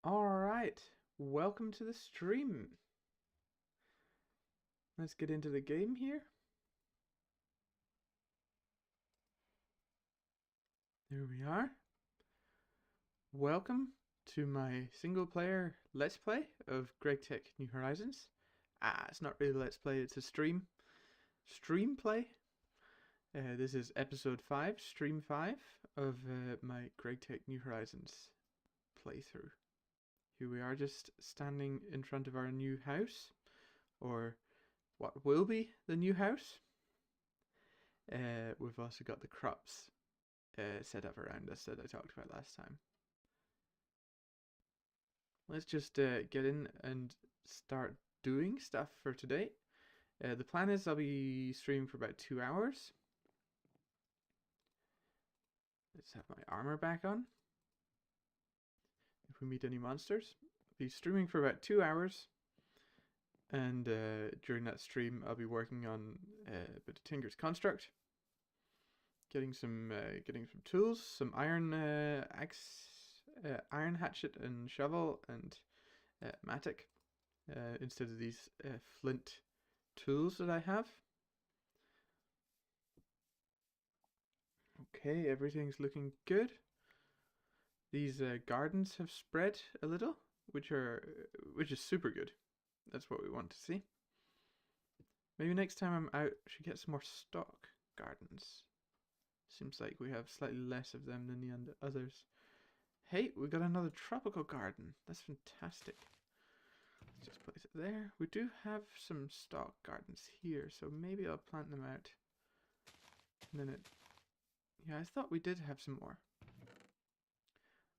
Alright, welcome to the stream. Let's get into the game here. There we are. Welcome to my single player Let's Play of GregTech New Horizons. It's not really Let's Play, it's a stream. Stream play. This is episode 5, stream 5 of my GregTech New Horizons playthrough. Here we are just standing in front of our new house, or what will be the new house. We've also got the crops set up around us that I talked about last time. Let's just get in and start doing stuff for today. The plan is I'll be streaming for about 2 hours. Let's have my armor back on. If we meet any monsters, I'll be streaming for about 2 hours. And during that stream, I'll be working on a bit of Tinker's Construct, getting some tools, some iron axe, iron hatchet and shovel, and mattock instead of these flint tools that I have. Okay, everything's looking good. These gardens have spread a little, which is super good. That's what we want to see. Maybe next time I'm out, I should get some more stock gardens. Seems like we have slightly less of them than the others. Hey, we got another tropical garden. That's fantastic. Let's just place it there. We do have some stock gardens here, so maybe I'll plant them out. And then yeah, I thought we did have some more.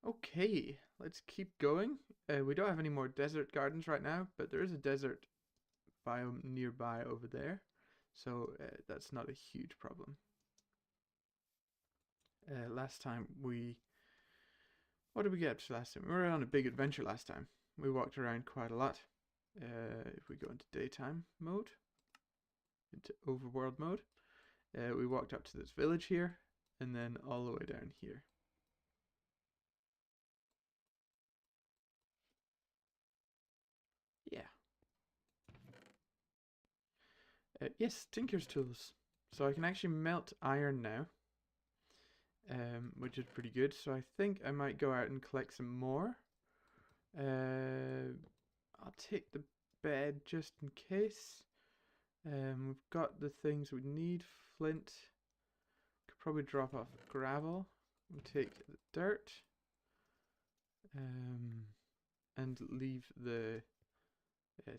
Okay, let's keep going. We don't have any more desert gardens right now, but there is a desert biome nearby over there, so that's not a huge problem. Last time what did we get up to last time? We were on a big adventure last time. We walked around quite a lot. If we go into daytime mode, into overworld mode, we walked up to this village here, and then all the way down here. Yeah. Yes, Tinker's tools. So I can actually melt iron now, which is pretty good. So I think I might go out and collect some more. I'll take the bed just in case. We've got the things we need. Flint. Could probably drop off gravel. We'll take the dirt. And leave the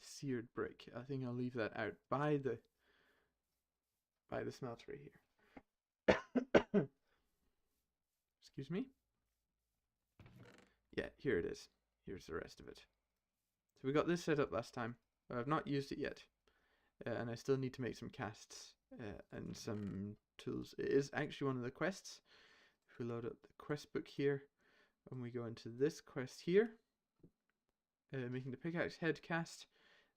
seared brick. I think I'll leave that out by the smeltery here. Excuse me. Yeah, here it is. Here's the rest of it. So we got this set up last time. I've not used it yet. And I still need to make some casts and some tools. It is actually one of the quests. If we load up the quest book here, and we go into this quest here, making the pickaxe head cast,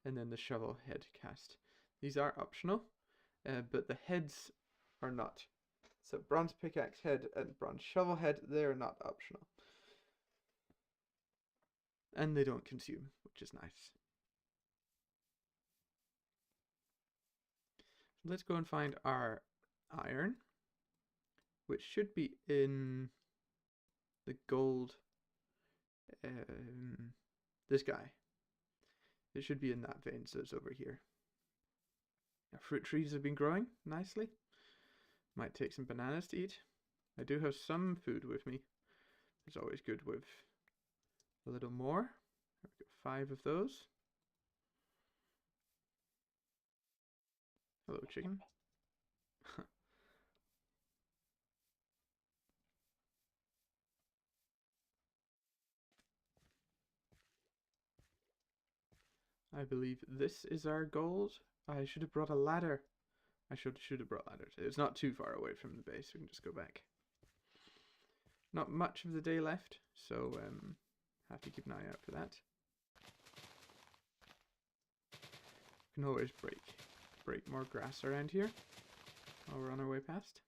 and then the shovel head cast. These are optional, but the heads are not. So bronze pickaxe head and bronze shovel head, they're not optional. And they don't consume, which is nice. Let's go and find our iron, which should be in the gold, this guy. It should be in that vein, so it's over here. Our fruit trees have been growing nicely. Might take some bananas to eat. I do have some food with me. It's always good with a little more. I've got 5 of those. Hello, chicken. I believe this is our gold. I should have brought a ladder. I should have brought ladders. It's not too far away from the base. We can just go back. Not much of the day left, so have to keep an eye out for that. We can always break more grass around here while we're on our way past.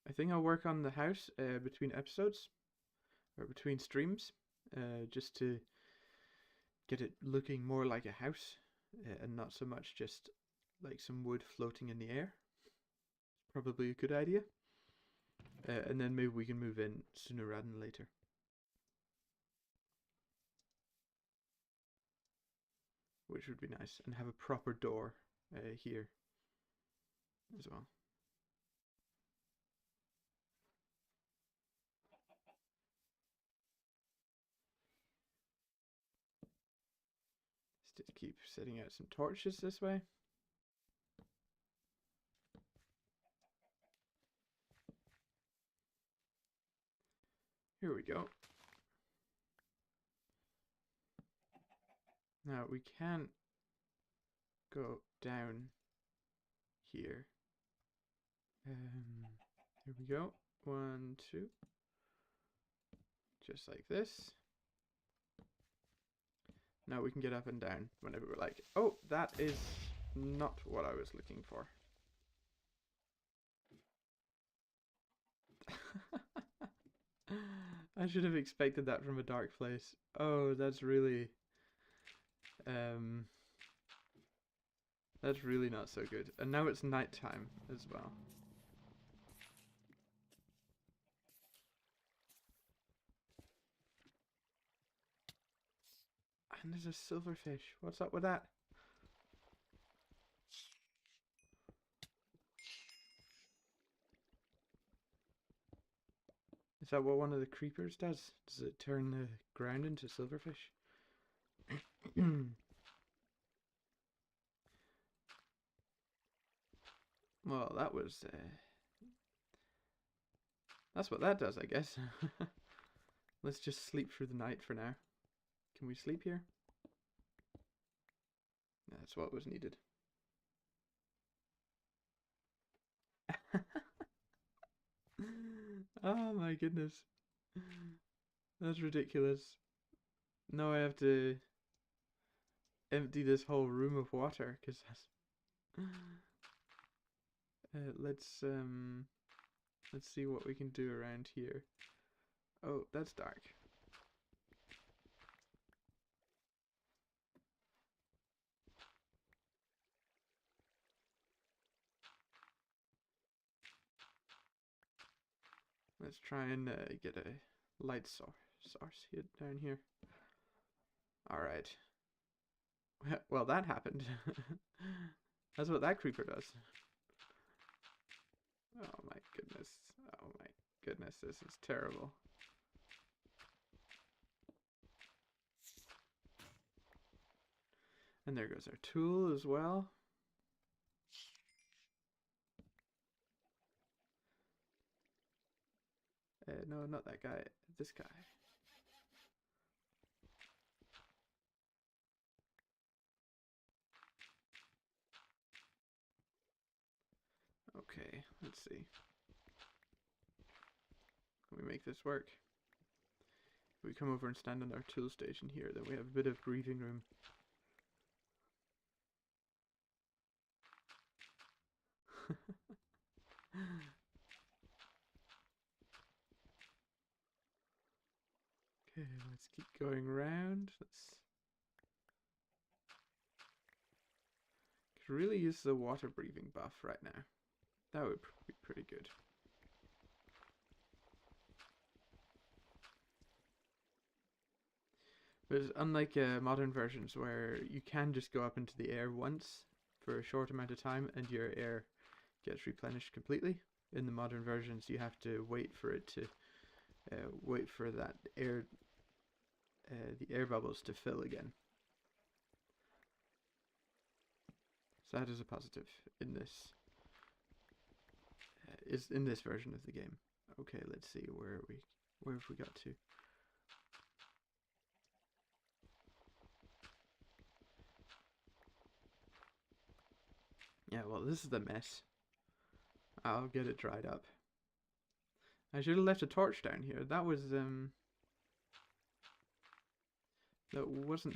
I think I'll work on the house between episodes or between streams, just to get it looking more like a house and not so much just like some wood floating in the air. Probably a good idea. And then maybe we can move in sooner rather than later. Which would be nice. And have a proper door here as well. Just keep setting out some torches this way. Here we go. Now we can go down here. Here we go. 1, 2. Just like this. Now we can get up and down whenever we're like, oh, that is not what I was looking for. I should have expected that from a dark place. Oh, that's really not so good. And now it's nighttime as well. And there's a silverfish. What's up with that? Is that what one of the creepers does? Does it turn the ground into silverfish? Well, that was... that's what that does, I guess. Let's just sleep through the night for now. Can we sleep here? That's what was needed. Oh my goodness. That's ridiculous. Now I have to empty this whole room of water because that's... let's see what we can do around here. Oh, that's dark. Let's try and get a light source here down here. All right. Well, that happened. That's what that creeper does. Oh my goodness. Oh my goodness, this is terrible. And there goes our tool as well. No, not that guy. This guy. Okay, let's see. Can we make this work? If we come over and stand on our tool station here, then we have a bit of breathing room. Okay, let's keep going around. Could really use the water breathing buff right now. That would be pretty good. But unlike modern versions where you can just go up into the air once for a short amount of time and your air gets replenished completely, in the modern versions you have to wait for it to wait for that air the air bubbles to fill again. So that is a positive in this version of the game. Okay, let's see, where have we got to? Yeah, well, this is the mess. I'll get it dried up. I should have left a torch down here. That wasn't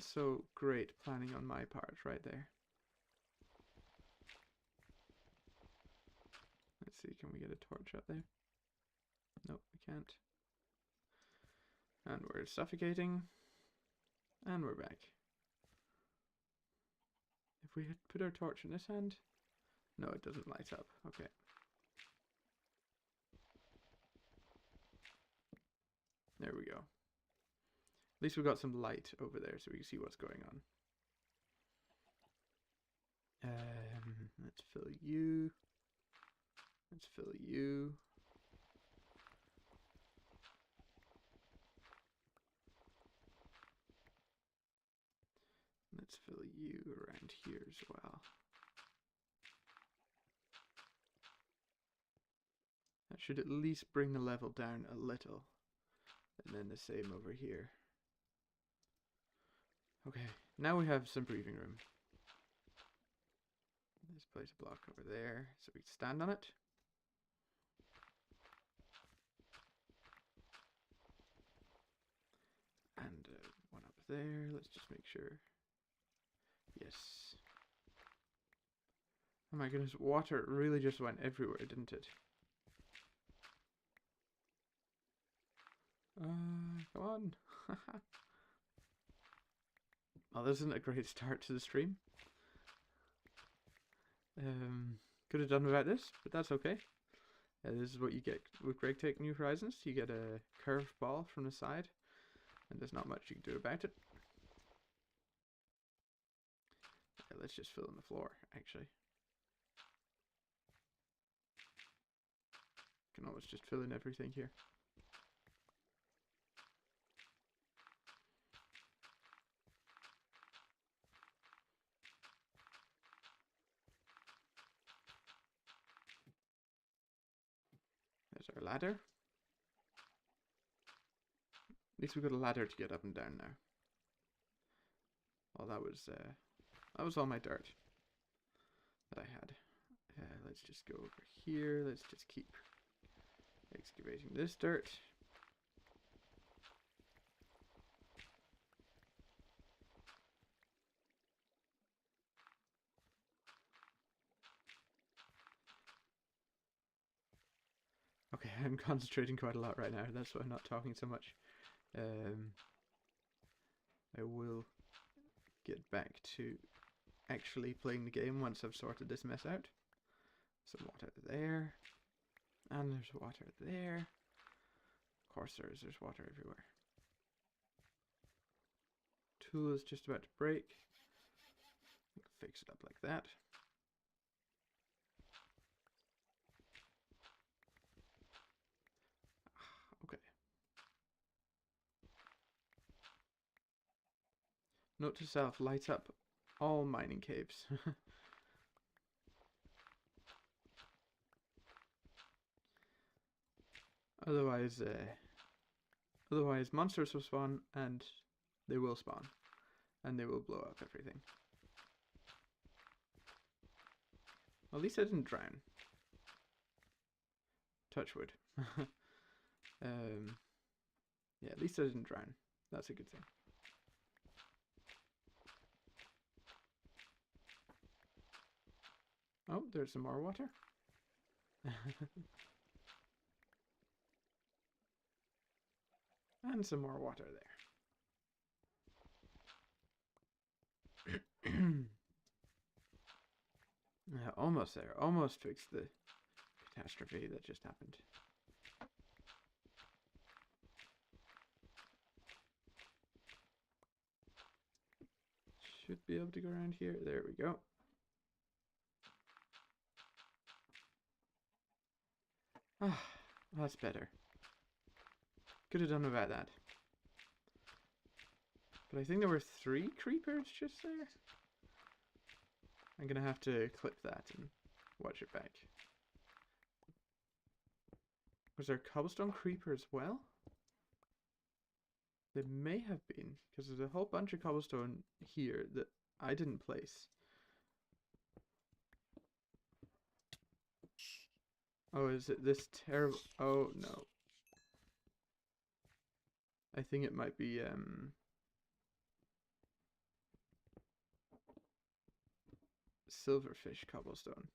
so great planning on my part right there. Let's see, can we get a torch up there? Nope, we can't. And we're suffocating. And we're back. If we had put our torch in this hand... No, it doesn't light up. Okay. There we go. At least we've got some light over there so we can see what's going on. Let's fill you. Let's fill you. Let's fill you around here as well. That should at least bring the level down a little. And then the same over here. Okay, now we have some breathing room. Let's place a block over there so we can stand on it. And one up there. Let's just make sure. Yes. Oh my goodness, water really just went everywhere, didn't it? Come on. Well, this isn't a great start to the stream. Could have done without this, but that's okay. This is what you get with Greg Take New Horizons. You get a curved ball from the side, and there's not much you can do about it. Okay, let's just fill in the floor, actually. Can almost just fill in everything here. There's our ladder. At least we've got a ladder to get up and down now. Well, that was all my dirt that I had. Let's just go over here. Let's just keep excavating this dirt. Okay, I'm concentrating quite a lot right now. That's why I'm not talking so much. I will get back to actually playing the game once I've sorted this mess out. Some water there. And there's water there. Of course there is. There's water everywhere. Tool is just about to break. Fix it up like that. Okay. Note to self, light up all mining caves. Otherwise monsters will spawn, and they will spawn, and they will blow up everything. Well, at least I didn't drown. Touch wood. Yeah, at least I didn't drown. That's a good thing. Oh, there's some more water. And some more water there. Almost there. Almost fixed the catastrophe that just happened. Should be able to go around here. There we go. Ah, that's better. Could have done without that. But I think there were 3 creepers just there. I'm gonna have to clip that and watch it back. Was there a cobblestone creeper as well? There may have been, because there's a whole bunch of cobblestone here that I didn't place. Oh, is it this terrible? Oh, no. I think it might be, silverfish cobblestone.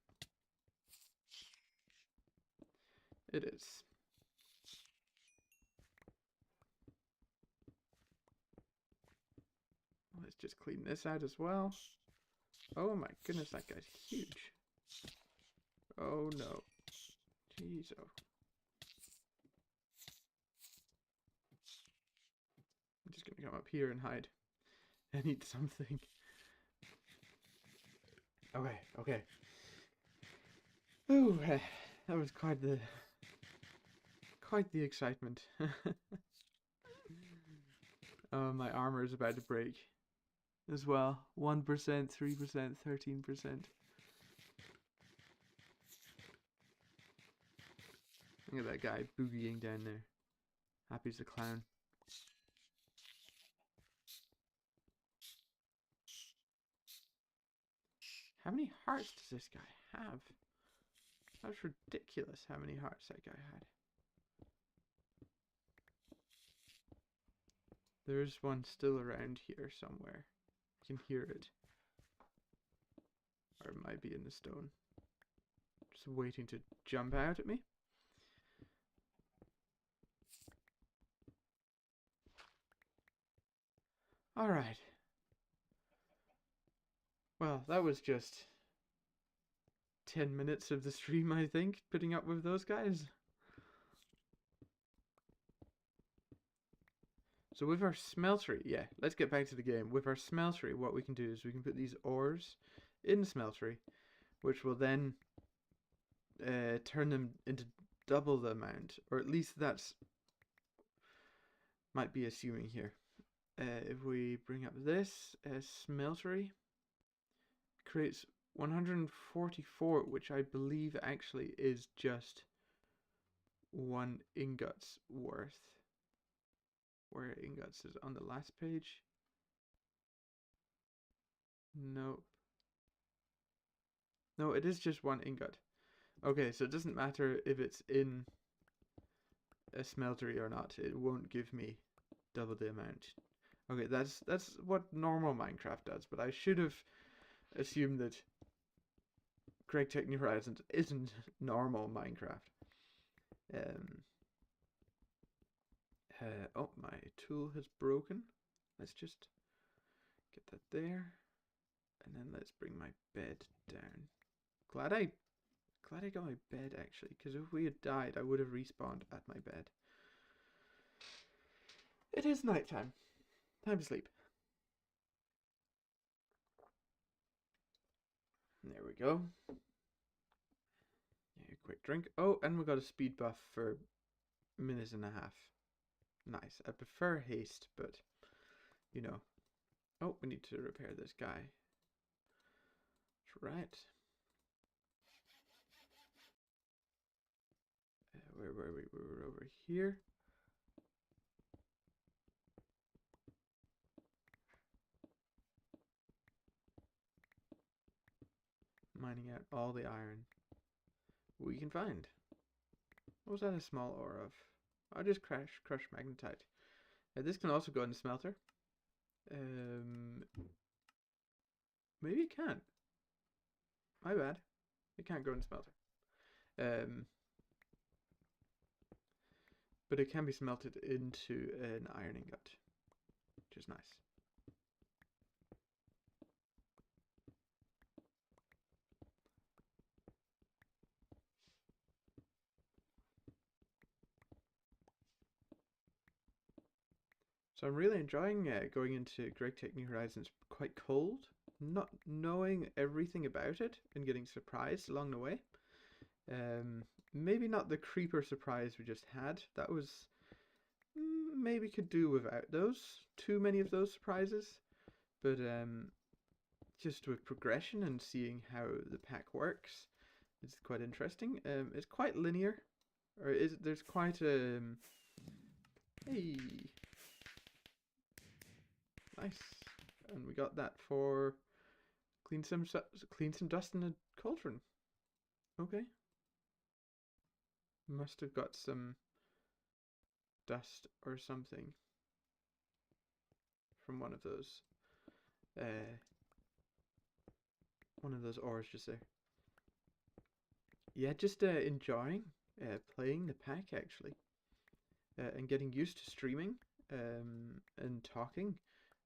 It is. Let's just clean this out as well. Oh my goodness, that guy's huge. Oh no. Jeez, oh. I'm just gonna come up here and hide. And eat something. Okay, okay. Ooh, that was quite the excitement. Oh, my armor is about to break as well. 1%, 3%, 13%. Look at that guy boogieing down there. Happy as a clown. How many hearts does this guy have? That's ridiculous how many hearts that guy had. There's one still around here somewhere. I can hear it. Or it might be in the stone. Just waiting to jump out at me. Alright. Well, that was just 10 minutes of the stream, I think, putting up with those guys. So with our smeltery, yeah, let's get back to the game. With our smeltery, what we can do is we can put these ores in the smeltery, which will then turn them into double the amount, or at least that's might be assuming here. If we bring up this smeltery, creates 144, which I believe actually is just 1 ingot's worth. Where ingots is on the last page. No. No, it is just 1 ingot. Okay, so it doesn't matter if it's in a smeltery or not. It won't give me double the amount. Okay, that's what normal Minecraft does, but I should have assumed that Greg Tech New Horizons isn't normal Minecraft. Oh, my tool has broken. Let's just get that there. And then let's bring my bed down. Glad I got my bed, actually, because if we had died, I would have respawned at my bed. It is nighttime. Time to sleep. There we go. Yeah, quick drink. Oh, and we got a speed buff for a minute and a half. Nice. I prefer haste, but, you know. Oh, we need to repair this guy. That's right. Where were we? We were over here. Mining out all the iron we can find. What was that a small ore of? I'll just crush magnetite. This can also go in the smelter. Maybe it can't. My bad. It can't go in the smelter. But it can be smelted into an iron ingot, which is nice. So I'm really enjoying going into Greg Tech New Horizons quite cold, not knowing everything about it and getting surprised along the way. Maybe not the creeper surprise we just had. That was maybe could do without those. Too many of those surprises. But just with progression and seeing how the pack works, it's quite interesting. It's quite linear, or there's quite a hey. Nice. And we got that for clean some dust in a cauldron. Okay. Must have got some dust or something from one of those ores just there. Yeah, just enjoying playing the pack actually, and getting used to streaming and talking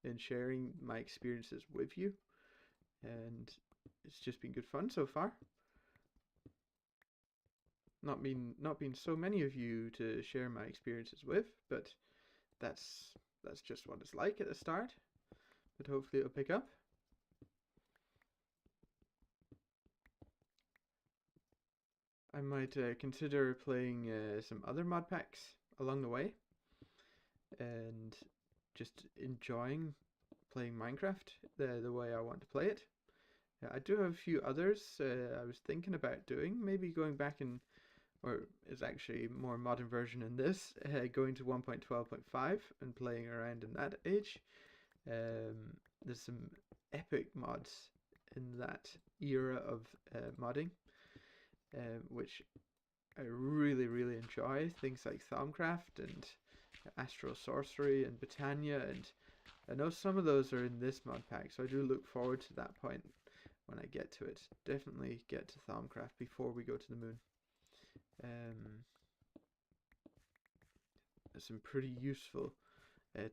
in sharing my experiences with you, and it's just been good fun so far. Not been so many of you to share my experiences with, but that's just what it's like at the start. But hopefully it'll pick up. I might consider playing some other mod packs along the way, and just enjoying playing Minecraft the way I want to play it. I do have a few others I was thinking about doing, maybe going back and, or it's actually a more modern version in this, going to 1.12.5 and playing around in that age. There's some epic mods in that era of modding, which I really, really enjoy. Things like Thaumcraft and Astral Sorcery and Britannia, and I know some of those are in this mod pack, so I do look forward to that point when I get to it. Definitely get to Thaumcraft before we go to the moon. There's some pretty useful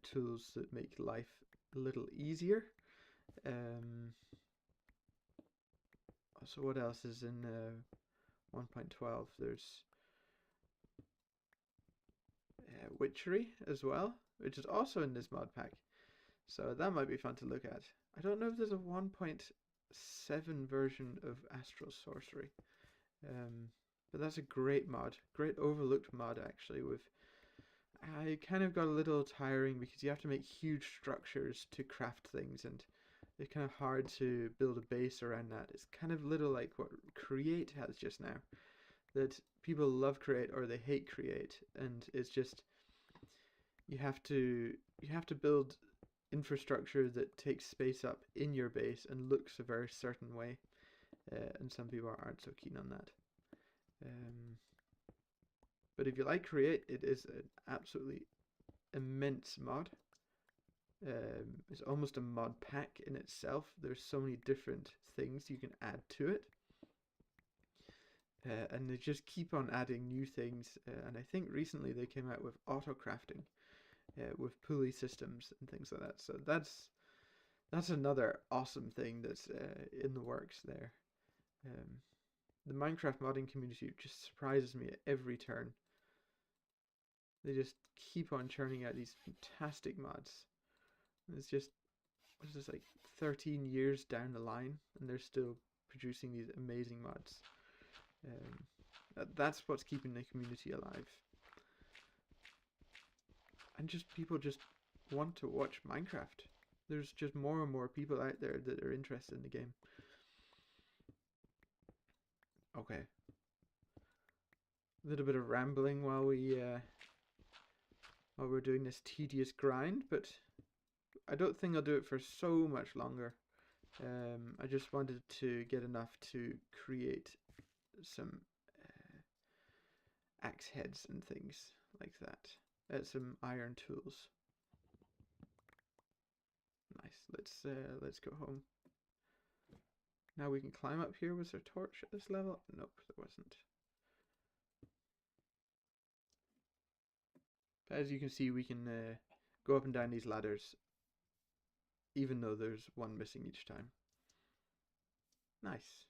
tools that make life a little easier. So what else is in 1.12? There's Witchery as well, which is also in this mod pack. So that might be fun to look at. I don't know if there's a 1.7 version of Astral Sorcery. But that's a great mod, great overlooked mod actually. I kind of got a little tiring because you have to make huge structures to craft things, and it's kind of hard to build a base around that. It's kind of little like what Create has just now, that people love Create or they hate Create, and it's just you have to build infrastructure that takes space up in your base and looks a very certain way, and some people aren't so keen on that. But if you like Create, it is an absolutely immense mod. It's almost a mod pack in itself. There's so many different things you can add to it. And they just keep on adding new things. And I think recently they came out with auto crafting, with pulley systems and things like that. So that's another awesome thing that's in the works there. The Minecraft modding community just surprises me at every turn. They just keep on churning out these fantastic mods. It's just, what is this, like 13 years down the line, and they're still producing these amazing mods. That's what's keeping the community alive. And just people just want to watch Minecraft. There's just more and more people out there that are interested in the game. Okay. A little bit of rambling while we're doing this tedious grind, but I don't think I'll do it for so much longer. I just wanted to get enough to create some axe heads and things like that. Some iron tools. Nice. Let's go home. Now we can climb up here. Was there a torch at this level? Nope, there wasn't. As you can see, we can go up and down these ladders, even though there's one missing each time. Nice.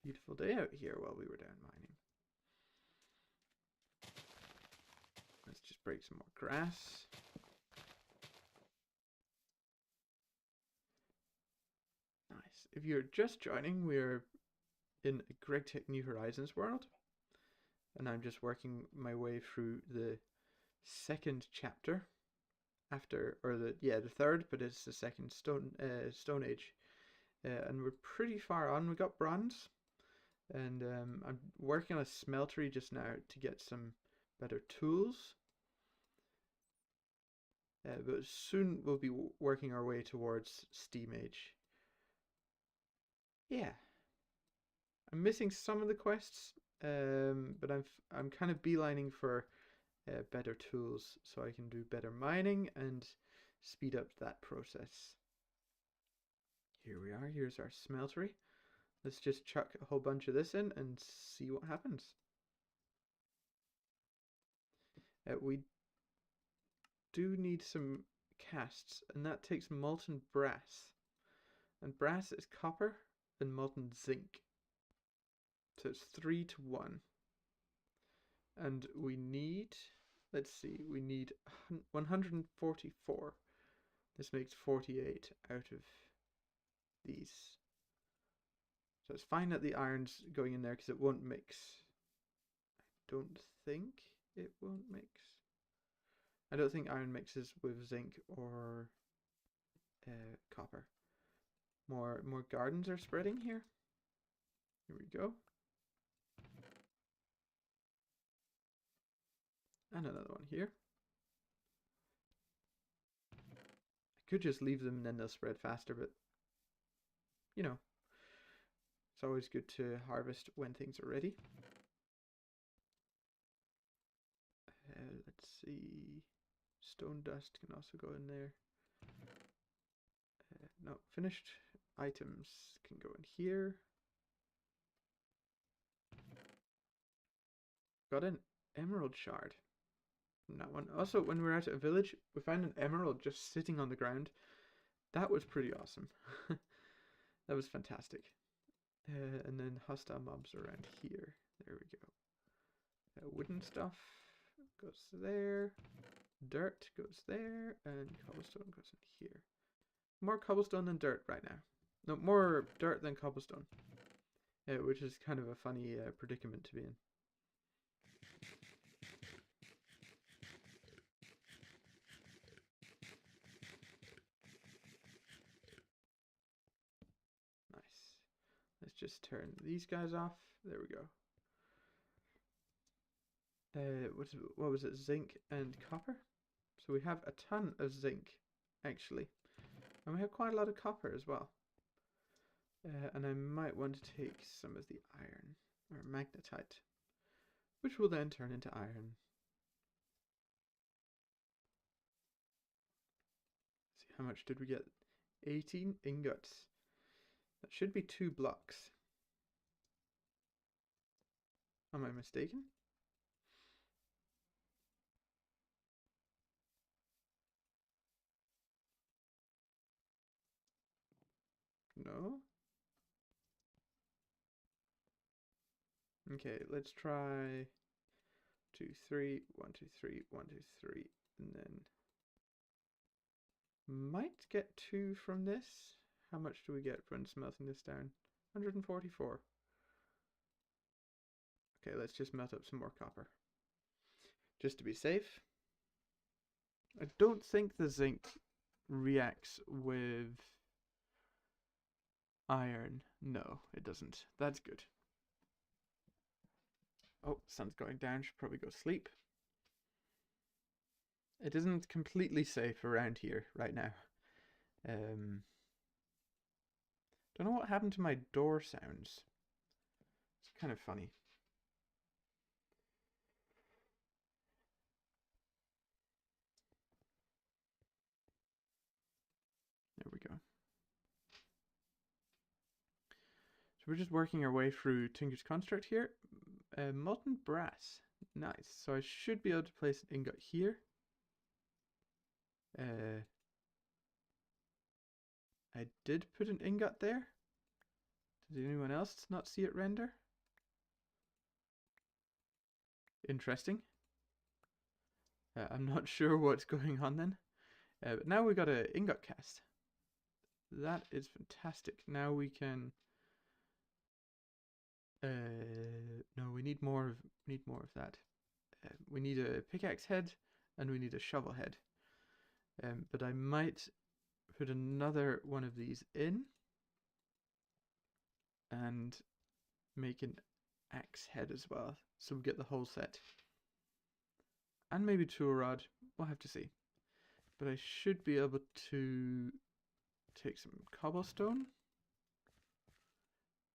Beautiful day out here while we were down mining. Let's just break some more grass. Nice. If you're just joining, we're in a GregTech New Horizons world, and I'm just working my way through the second chapter after, or the third, but it's the second Stone Age, and we're pretty far on. We got bronze, and I'm working on a smeltery just now to get some better tools. But soon we'll be working our way towards Steam Age. Yeah, I'm missing some of the quests, but I'm kind of beelining for better tools so I can do better mining and speed up that process. Here we are. Here's our smeltery. Let's just chuck a whole bunch of this in and see what happens. We do need some casts, and that takes molten brass. And brass is copper and molten zinc. So it's 3-1. And we need, let's see, we need 144. This makes 48 out of these. So it's fine that the iron's going in there because it won't mix. I don't think it won't mix. I don't think iron mixes with zinc or copper. More gardens are spreading here. Here we go. And another one here. I could just leave them and then they'll spread faster, but you know, it's always good to harvest when things are ready. Let's see. Stone dust can also go in there. No, finished items can go in here. Got an emerald shard from that one. Also, when we were out at a village, we found an emerald just sitting on the ground. That was pretty awesome. That was fantastic. And then hostile mobs around here. There we go. Wooden stuff goes there. Dirt goes there. And cobblestone goes in here. More cobblestone than dirt right now. No, more dirt than cobblestone. Which is kind of a funny predicament to be in. Nice. Let's just turn these guys off. There we go. What was it? Zinc and copper? So we have a ton of zinc, actually. And we have quite a lot of copper as well. And I might want to take some of the iron, or magnetite, which will then turn into iron. Let's see, how much did we get? 18 ingots. That should be 2 blocks. Am I mistaken? No? Okay, let's try 2, 3, 1, 2, 3, 1, 2, 3, and then might get 2 from this. How much do we get from smelting this down? 144. Okay, let's just melt up some more copper. Just to be safe. I don't think the zinc reacts with iron. No, it doesn't. That's good. Oh, sun's going down. Should probably go sleep. It isn't completely safe around here right now. Don't know what happened to my door sounds. It's kind of funny. There we go. So we're just working our way through Tinker's Construct here. Molten brass. Nice. So I should be able to place an ingot here. I did put an ingot there. Did anyone else not see it render? Interesting. I'm not sure what's going on then. But now we've got an ingot cast. That is fantastic. Now we can... no, we need more of that. We need a pickaxe head and we need a shovel head. But I might put another one of these in and make an axe head as well, so we get the whole set. And maybe tool rod. We'll have to see. But I should be able to take some cobblestone.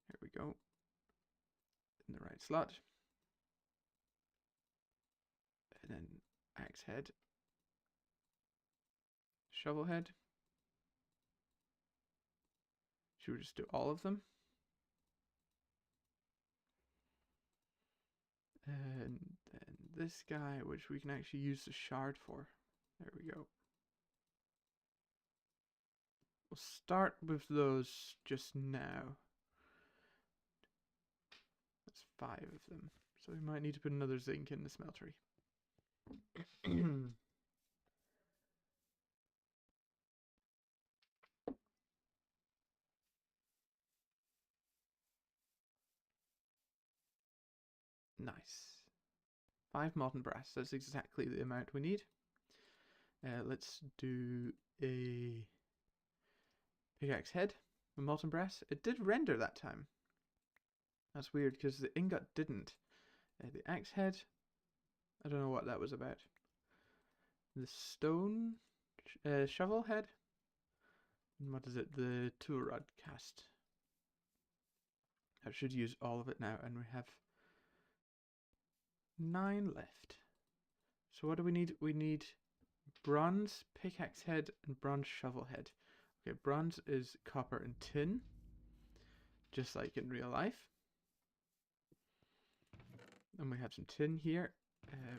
Here we go. In the right slot. And then axe head. Shovel head. Should we just do all of them? And then this guy, which we can actually use the shard for. There we go. We'll start with those just now. That's 5 of them. So we might need to put another zinc in the smeltery. Nice. 5 molten brass. That's exactly the amount we need. Let's do a pickaxe head with molten brass. It did render that time. That's weird because the ingot didn't. The axe head, I don't know what that was about. The stone shovel head. And what is it? The tool rod cast. I should use all of it now, and we have 9 left. So what do we need? We need bronze pickaxe head and bronze shovel head. Okay, bronze is copper and tin, just like in real life. And we have some tin here.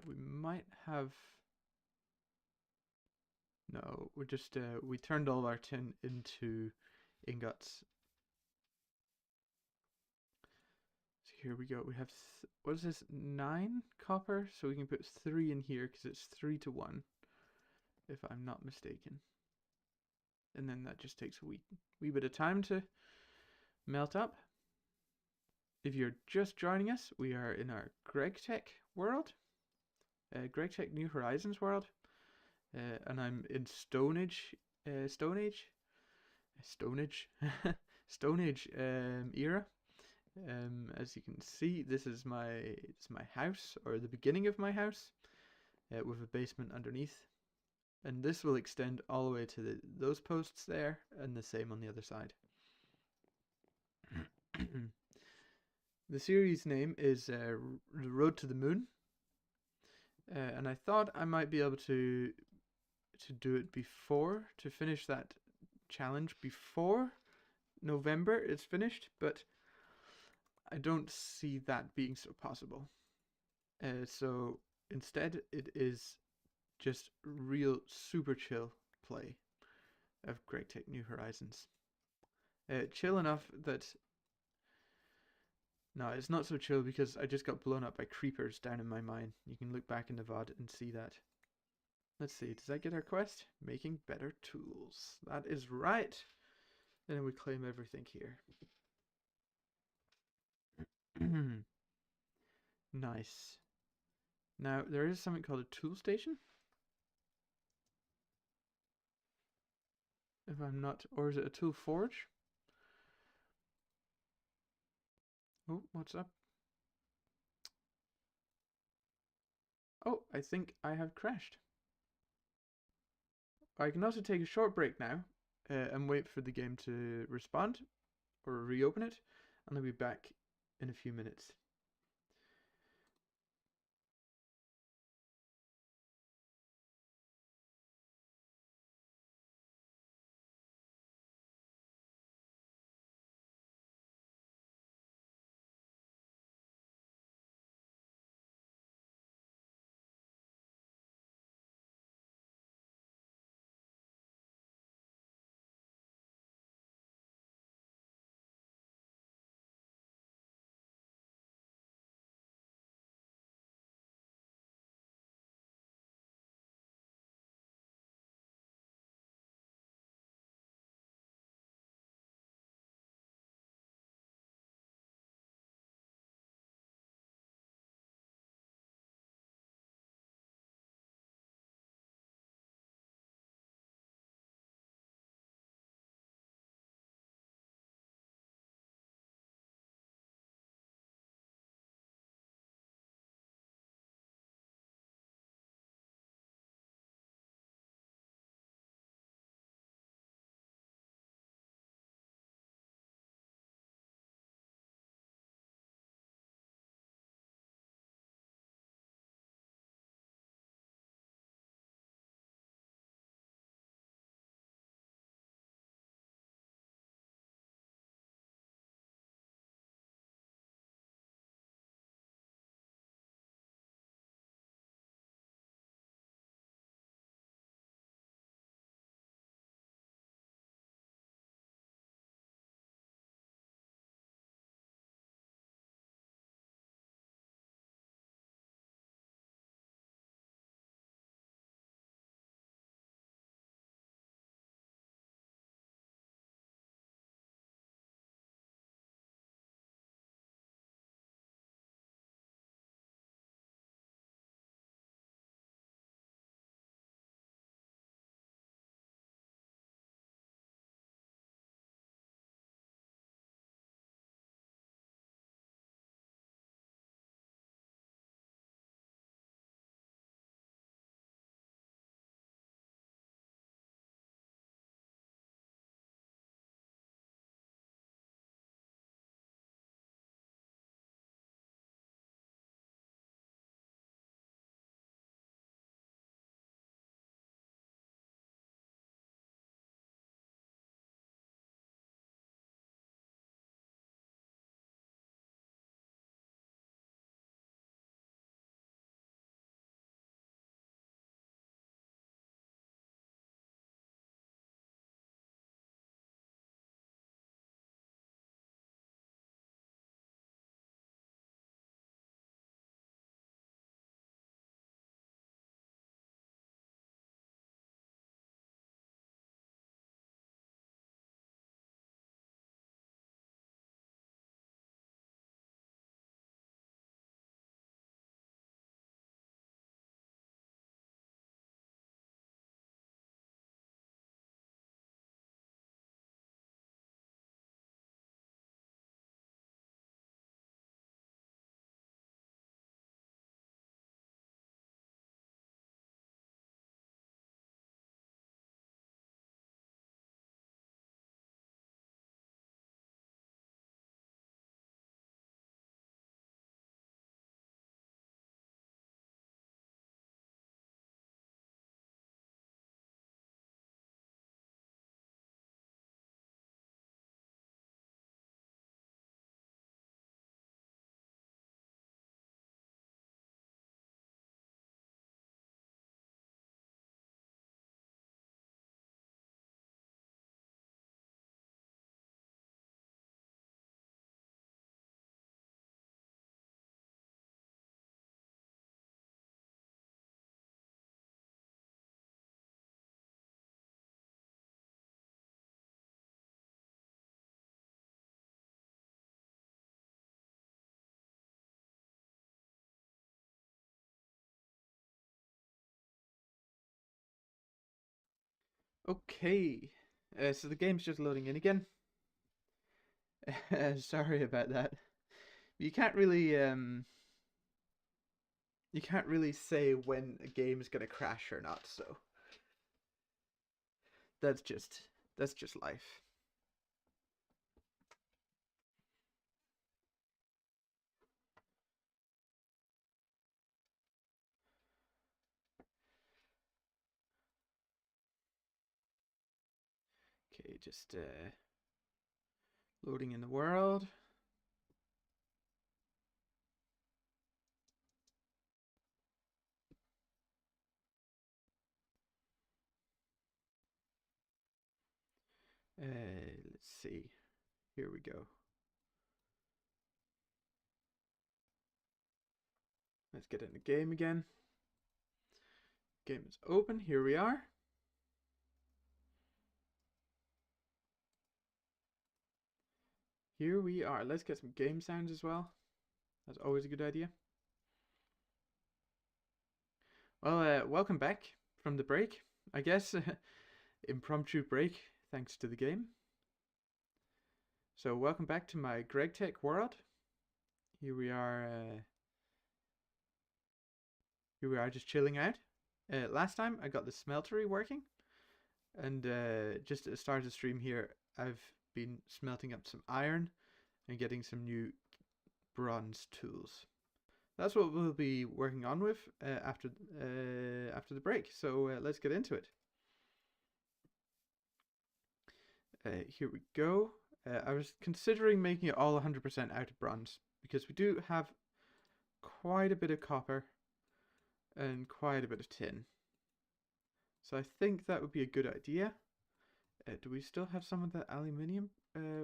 We might have... No, we're just, we turned all our tin into ingots. So here we go. We have, what is this, 9 copper? So we can put 3 in here because it's 3 to 1, if I'm not mistaken. And then that just takes a wee bit of time to melt up. If you're just joining us, we are in our GregTech world, GregTech New Horizons world, and I'm in Stone Age era. As you can see, this is my house, or the beginning of my house, with a basement underneath, and this will extend all the way to those posts there, and the same on the other side. The series name is The Road to the Moon, and I thought I might be able to do it before, to finish that challenge before November is finished, but I don't see that being so possible. So instead it is just real super chill play of GregTech New Horizons. Chill enough that... No, it's not so chill because I just got blown up by creepers down in my mine. You can look back in the VOD and see that. Let's see, does that get our quest? Making better tools. That is right. And then we claim everything here. Nice. Now, there is something called a tool station. If I'm not... Or is it a tool forge? Oh, what's up? Oh, I think I have crashed. I can also take a short break now and wait for the game to respond or reopen it, and I'll be back in a few minutes. Okay, so the game's just loading in again. Sorry about that. You can't really say when a game is gonna crash or not, so that's just life. Okay, just loading in the world. Let's see. Here we go. Let's get in the game again. Game is open. Here we are. Here we are. Let's get some game sounds as well. That's always a good idea. Well, welcome back from the break. I guess impromptu break thanks to the game. So welcome back to my GregTech world. Here we are. Here we are, just chilling out. Last time I got the smeltery working, and just at the start of the stream here, I've been smelting up some iron and getting some new bronze tools. That's what we'll be working on with after the break. So let's get into it. Here we go. I was considering making it all 100% out of bronze because we do have quite a bit of copper and quite a bit of tin. So I think that would be a good idea. Do we still have some of the aluminium?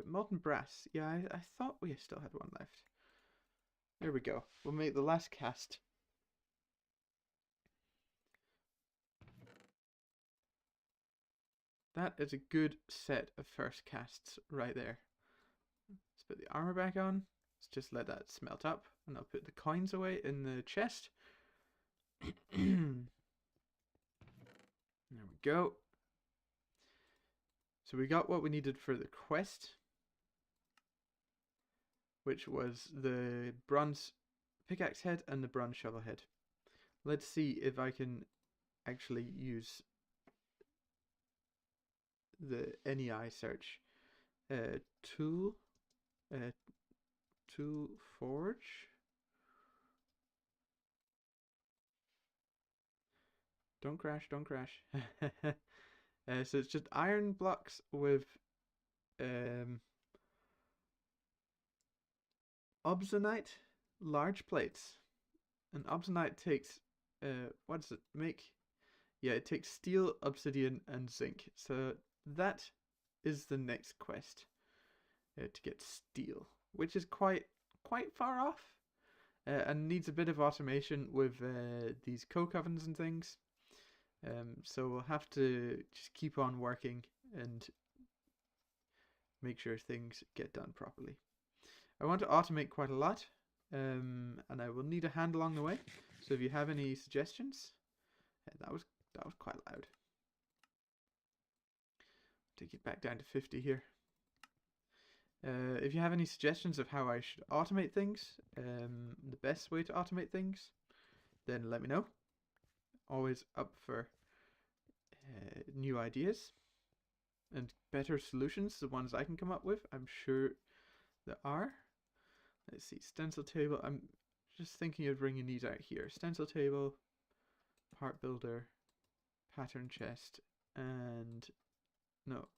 Molten brass. Yeah, I thought we still had one left. There we go. We'll make the last cast. That is a good set of first casts right there. Let's put the armor back on. Let's just let that smelt up. And I'll put the coins away in the chest. There we go. So we got what we needed for the quest, which was the bronze pickaxe head and the bronze shovel head. Let's see if I can actually use the NEI search. Tool forge. Don't crash, don't crash. So it's just iron blocks with obsidianite large plates. And obsidianite takes what does it make? Yeah, it takes steel, obsidian, and zinc. So that is the next quest to get steel, which is quite far off, and needs a bit of automation with these coke ovens and things. So we'll have to just keep on working and make sure things get done properly. I want to automate quite a lot, and I will need a hand along the way. So if you have any suggestions, that was quite loud. Take it back down to 50 here. If you have any suggestions of how I should automate things, the best way to automate things, then let me know. Always up for new ideas and better solutions, the ones I can come up with. I'm sure there are. Let's see, stencil table. I'm just thinking of bringing these out here. Stencil table, part builder, pattern chest, and no,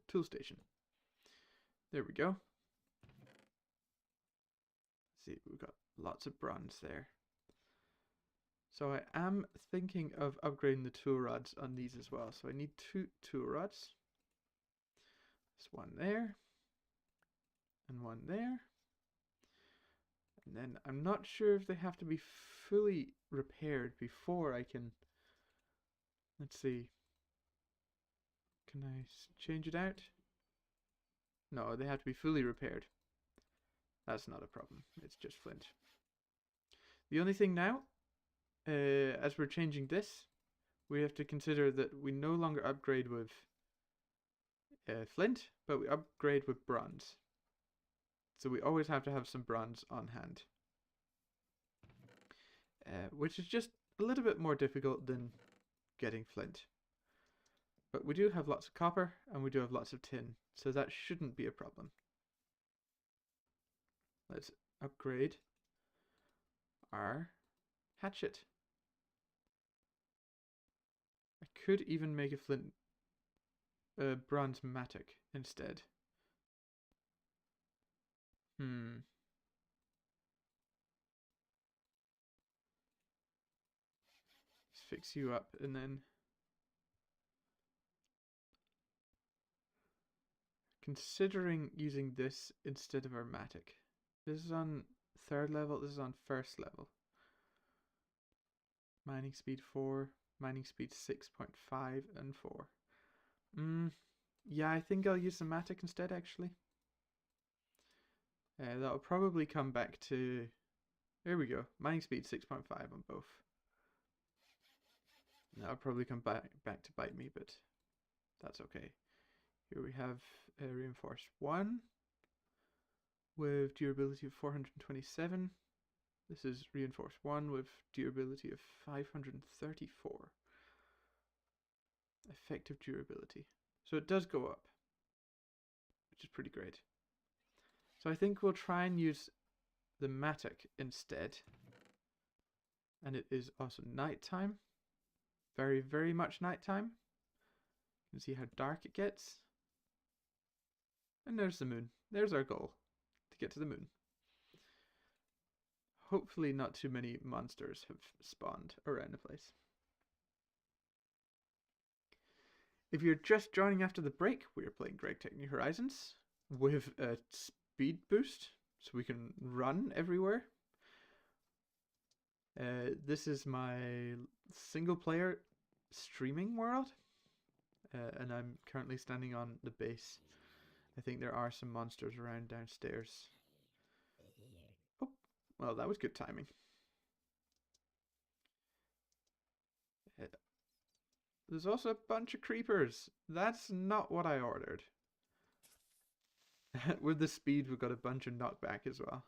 tool station. There we go. See, we've got lots of bronze there. So I am thinking of upgrading the tool rods on these as well. So I need 2 tool rods. There's one there. And one there. And then I'm not sure if they have to be fully repaired before I can... Let's see. Can I change it out? No, they have to be fully repaired. That's not a problem. It's just flint. The only thing now, as we're changing this, we have to consider that we no longer upgrade with flint, but we upgrade with bronze. So we always have to have some bronze on hand. Which is just a little bit more difficult than getting flint. But we do have lots of copper, and we do have lots of tin, so that shouldn't be a problem. Let's upgrade our hatchet. I could even make a flint bronze matic instead. Let's fix you up and then considering using this instead of our matic. This is on 3rd level, this is on 1st level. Mining speed 4, mining speed 6.5 and 4. Yeah, I think I'll use the matic instead actually. That'll probably come back to, there we go, mining speed 6.5 on both. That'll probably come back to bite me, but that's okay. Here we have reinforced 1 with durability of 427. This is reinforced 1 with durability of 534. Effective durability. So it does go up, which is pretty great. So I think we'll try and use the matic instead. And it is also nighttime. Very, very much nighttime. You can see how dark it gets. And there's the moon. There's our goal, to get to the moon. Hopefully not too many monsters have spawned around the place. If you're just joining after the break, we are playing Great Tech New Horizons with a speed boost, so we can run everywhere. This is my single player streaming world, and I'm currently standing on the base. I think there are some monsters around downstairs. Oh, well, that was good timing. There's also a bunch of creepers. That's not what I ordered. With the speed, we've got a bunch of knockback as well.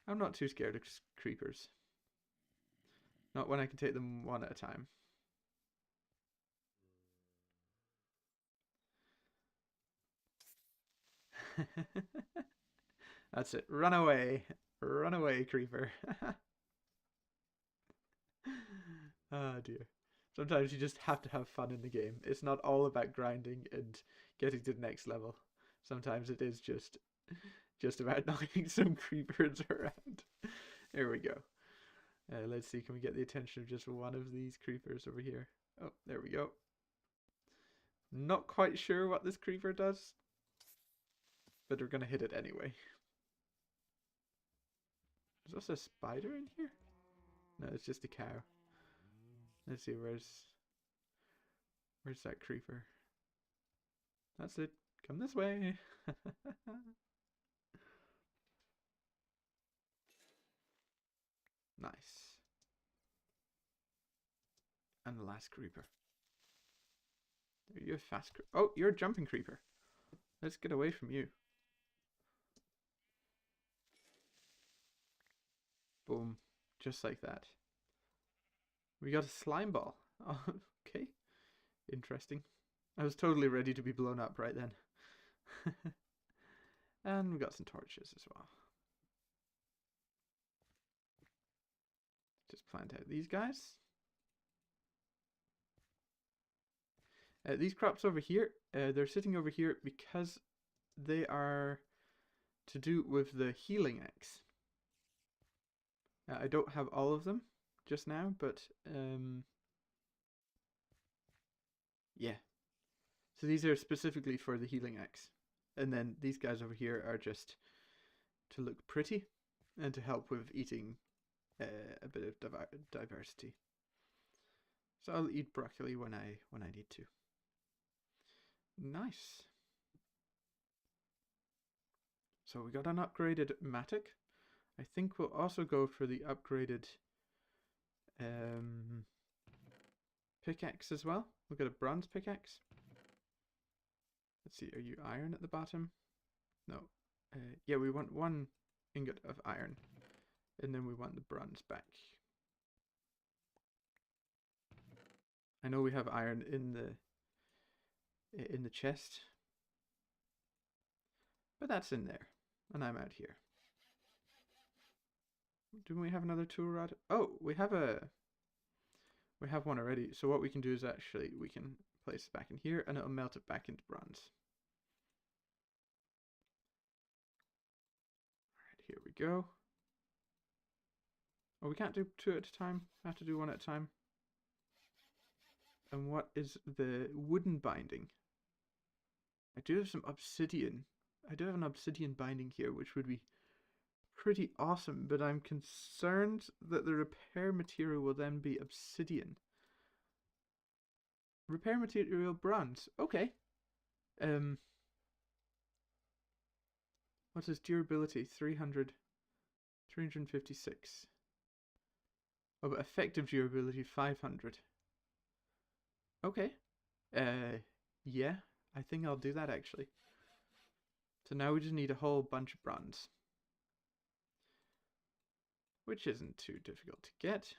I'm not too scared of creepers. Not when I can take them one at a time. That's it. Run away. Run away, creeper. Oh dear. Sometimes you just have to have fun in the game. It's not all about grinding and getting to the next level. Sometimes it is just about knocking some creepers around. There we go. Let's see, can we get the attention of just one of these creepers over here? Oh, there we go. Not quite sure what this creeper does, but we're going to hit it anyway. Is this a spider in here? No, it's just a cow. Let's see, where's that creeper? That's it. Come this way. Nice. And the last creeper. Are you a fast creeper? Oh, you're a jumping creeper. Let's get away from you. Boom. Just like that. We got a slime ball. Oh, okay. Interesting. I was totally ready to be blown up right then. And we got some torches as well. Just plant out these guys. These crops over here, they're sitting over here because they are to do with the healing axe. I don't have all of them just now, but yeah. So these are specifically for the healing axe. And then these guys over here are just to look pretty and to help with eating a bit of diversity. So I'll eat broccoli when I need to. Nice. So we got an upgraded matic. I think we'll also go for the upgraded Pickaxe as well. We'll get a bronze pickaxe. Let's see, are you iron at the bottom? No. Yeah, we want 1 ingot of iron. And then we want the bronze back. I know we have iron in the chest. But that's in there. And I'm out here. Didn't we have another tool rod? Oh, we have one already. So what we can do is actually we can place it back in here and it'll melt it back into bronze. Alright, here we go. Oh, we can't do 2 at a time. I have to do 1 at a time. And what is the wooden binding? I do have some obsidian. I do have an obsidian binding here, which would be pretty awesome, but I'm concerned that the repair material will then be obsidian. Repair material bronze. Okay. What is durability? 356. Oh, but effective durability 500. Okay. Yeah, I think I'll do that actually. So now we just need a whole bunch of bronze, which isn't too difficult to get.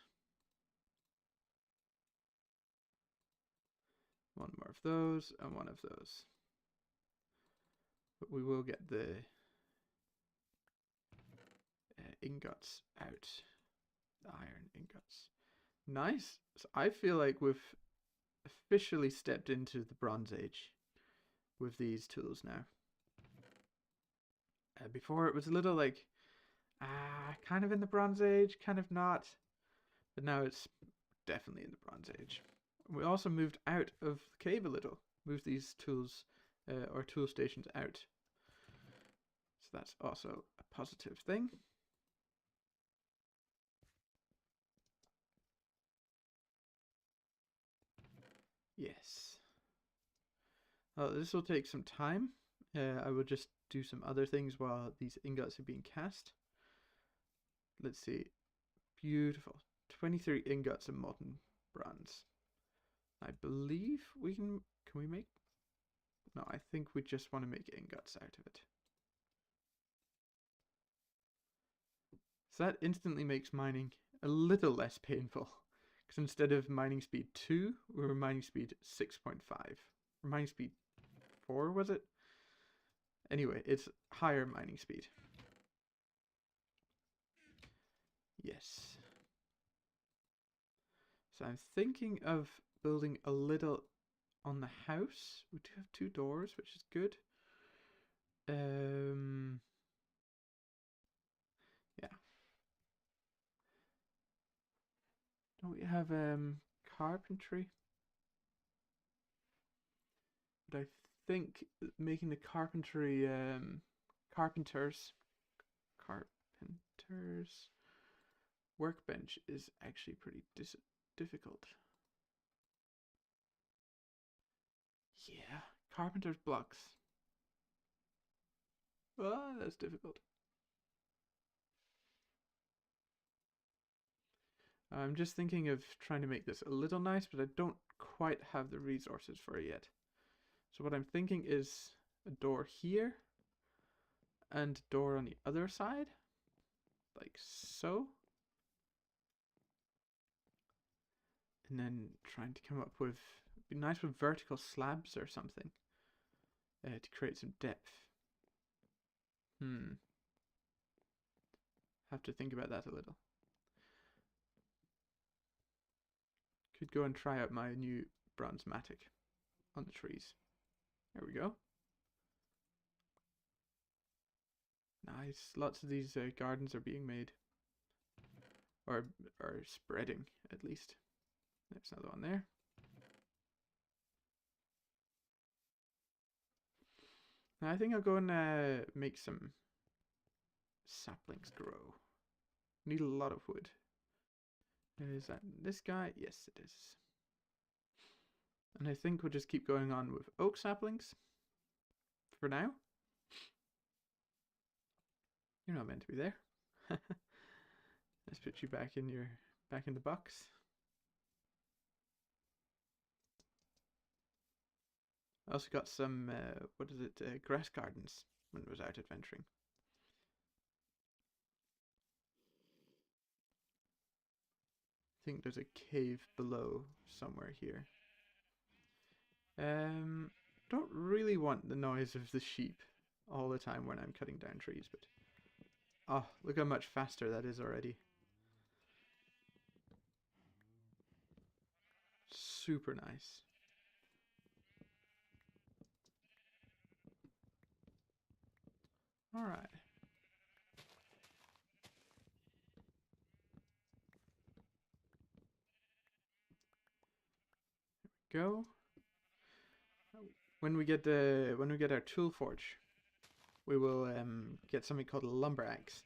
1 more of those and 1 of those. But we will get the ingots out. The iron ingots. Nice. So I feel like we've officially stepped into the Bronze Age with these tools now. Before it was a little like, kind of in the Bronze Age, kind of not. But now it's definitely in the Bronze Age. We also moved out of the cave a little. Moved these tools, or tool stations out. So that's also a positive thing. Yes. Well, this will take some time. I will just do some other things while these ingots are being cast. Let's see. Beautiful. 23 ingots of molten bronze. I believe we can we make? No, I think we just want to make ingots out of it. So that instantly makes mining a little less painful. Because instead of mining speed 2, we were mining speed 6.5. Or mining speed 4, was it? Anyway, it's higher mining speed. Yes. So I'm thinking of building a little on the house. We do have 2 doors, which is good. Yeah. Don't we have carpentry? But I think making the carpentry carpenters workbench is actually pretty difficult. Yeah, carpenter's blocks. Oh, that's difficult. I'm just thinking of trying to make this a little nice, but I don't quite have the resources for it yet. So what I'm thinking is a door here and a door on the other side, like so. And then trying to come up with, it'd be nice with vertical slabs or something to create some depth. Have to think about that a little. Could go and try out my new bronze matic on the trees. There we go. Nice. Lots of these gardens are being made. Or are spreading, at least. There's another one there. Now I think I'll go and make some saplings grow. Need a lot of wood. Is that this guy? Yes, it is. And I think we'll just keep going on with oak saplings for now. You're not meant to be there. Let's put you back in your back in the box. I also got some, grass gardens when I was out adventuring. I think there's a cave below somewhere here. Don't really want the noise of the sheep all the time when I'm cutting down trees, but oh, look how much faster that is already. Super nice. All right. Go. When we get our tool forge, we will get something called a lumber axe,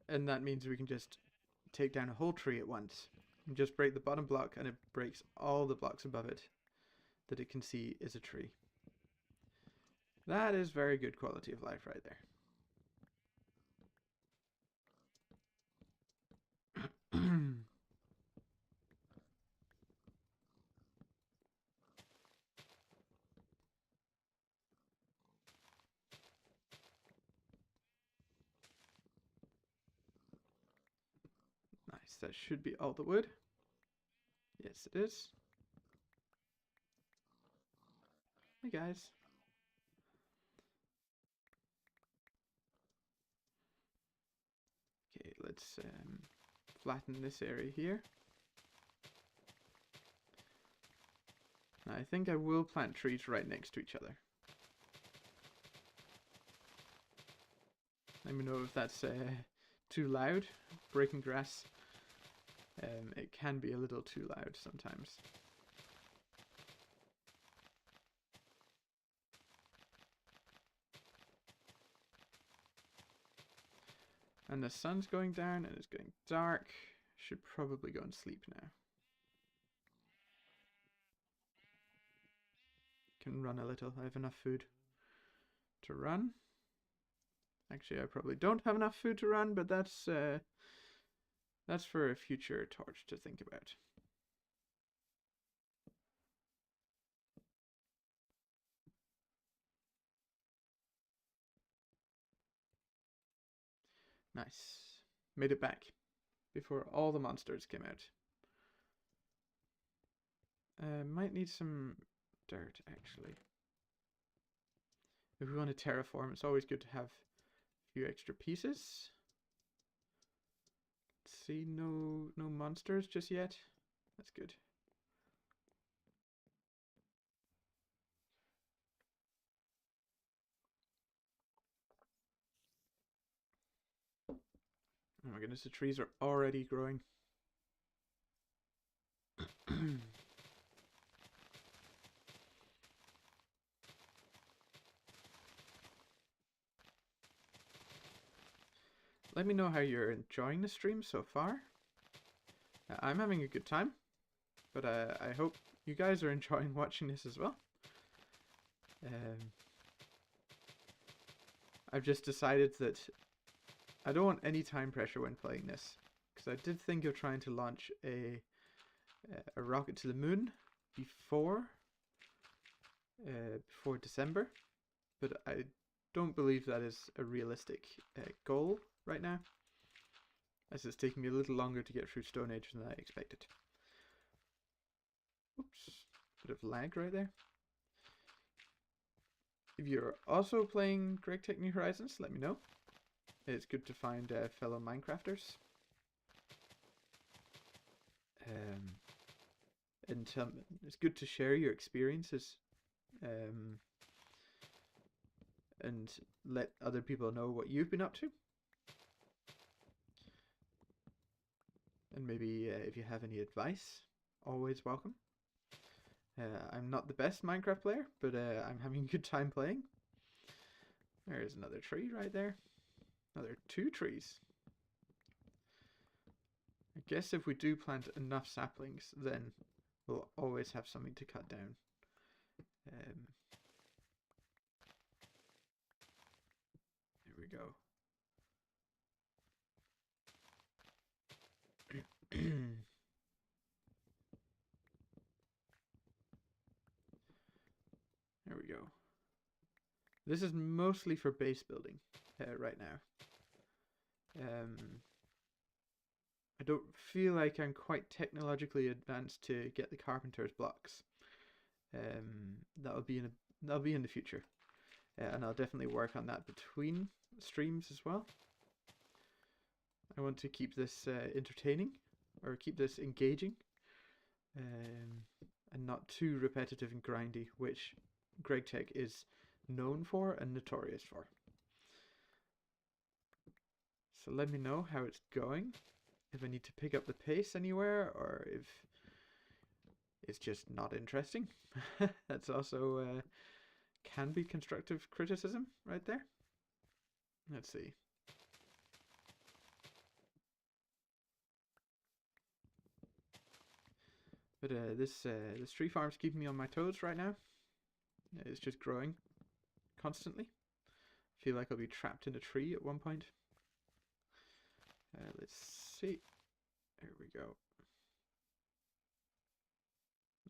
and that means we can just take down a whole tree at once. And just break the bottom block, and it breaks all the blocks above it that it can see is a tree. That is very good quality of life right there. Nice, that should be all the wood. Yes, it is. Hey guys. Okay, let's flatten this area here. I think I will plant trees right next to each other. Let me know if that's too loud. Breaking grass, it can be a little too loud sometimes. And the sun's going down and it's getting dark. Should probably go and sleep now. Can run a little. I have enough food to run. Actually, I probably don't have enough food to run, but that's for a future torch to think about. Nice. Made it back before all the monsters came out. Might need some dirt, actually. If we want to terraform, it's always good to have a few extra pieces. Let's see, no monsters just yet. That's good. Oh my goodness, the trees are already growing. Let me know how you're enjoying the stream so far. I'm having a good time, but I hope you guys are enjoying watching this as well. I've just decided that I don't want any time pressure when playing this, because I did think of trying to launch a rocket to the moon before December, but I don't believe that is a realistic goal right now, as it's taking me a little longer to get through Stone Age than I expected. Oops, bit of lag right there. If you're also playing Greg Tech New Horizons, let me know. It's good to find fellow Minecrafters. And it's good to share your experiences and let other people know what you've been up to. And maybe if you have any advice, always welcome. I'm not the best Minecraft player, but I'm having a good time playing. There's another tree right there. Another 2 trees. I guess if we do plant enough saplings, then we'll always have something to cut down. Here we go. This is mostly for base building right now. I don't feel like I'm quite technologically advanced to get the carpenter's blocks. That'll be in the future, and I'll definitely work on that between streams as well. I want to keep this entertaining, or keep this engaging, and not too repetitive and grindy, which GregTech is known for and notorious for. So let me know how it's going, if I need to pick up the pace anywhere, or if it's just not interesting. That's also can be constructive criticism right there. Let's see. But this tree farm's keeping me on my toes right now. It's just growing constantly. I feel like I'll be trapped in a tree at one point. Let's see. There we go.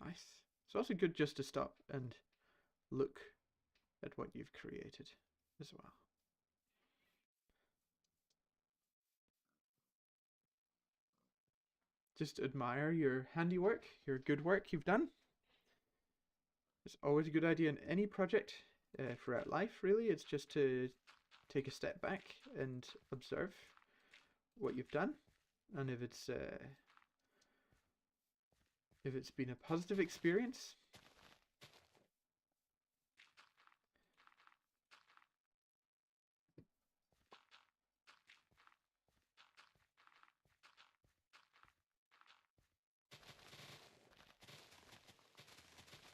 Nice. It's also good just to stop and look at what you've created as well. Just admire your handiwork, your good work you've done. It's always a good idea in any project throughout life, really. It's just to take a step back and observe what you've done, and if it's been a positive experience,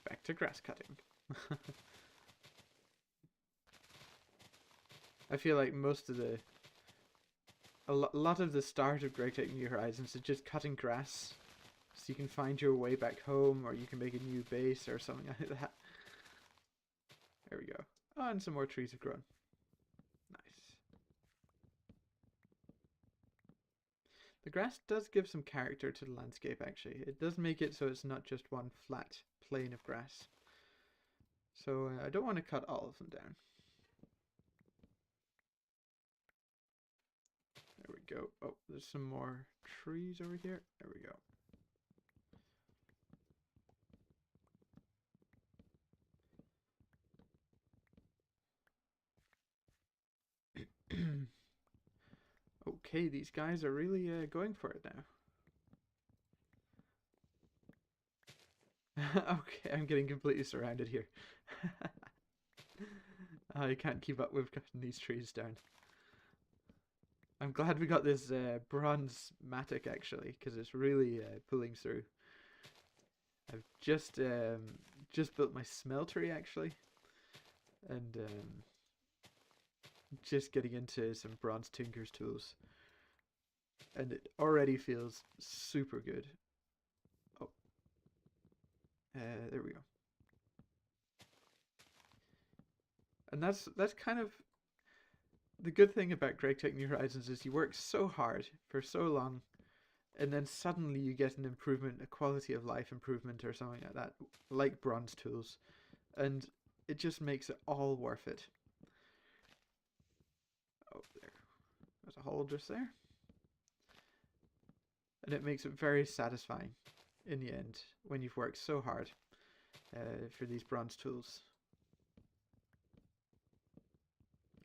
back to grass cutting. I feel like a lot of the start of GregTech New Horizons is just cutting grass, so you can find your way back home, or you can make a new base or something like that. There we go. Oh, and some more trees have grown. Nice. The grass does give some character to the landscape, actually. It does make it so it's not just one flat plane of grass. So I don't want to cut all of them down. There we go. Oh, there's some more trees over here. There we go. Okay, these guys are really going for it now. Okay, I'm getting completely surrounded here. I can't keep up with cutting these trees down. I'm glad we got this bronze matic actually, because it's really pulling through. I've just built my smeltery actually, and just getting into some bronze tinker's tools, and it already feels super good. Oh, there we go. And that's kind of the good thing about GregTech New Horizons, is you work so hard for so long, and then suddenly you get an improvement, a quality of life improvement or something like that, like bronze tools, and it just makes it all worth it. Oh, there's a hole just there. And it makes it very satisfying in the end when you've worked so hard for these bronze tools.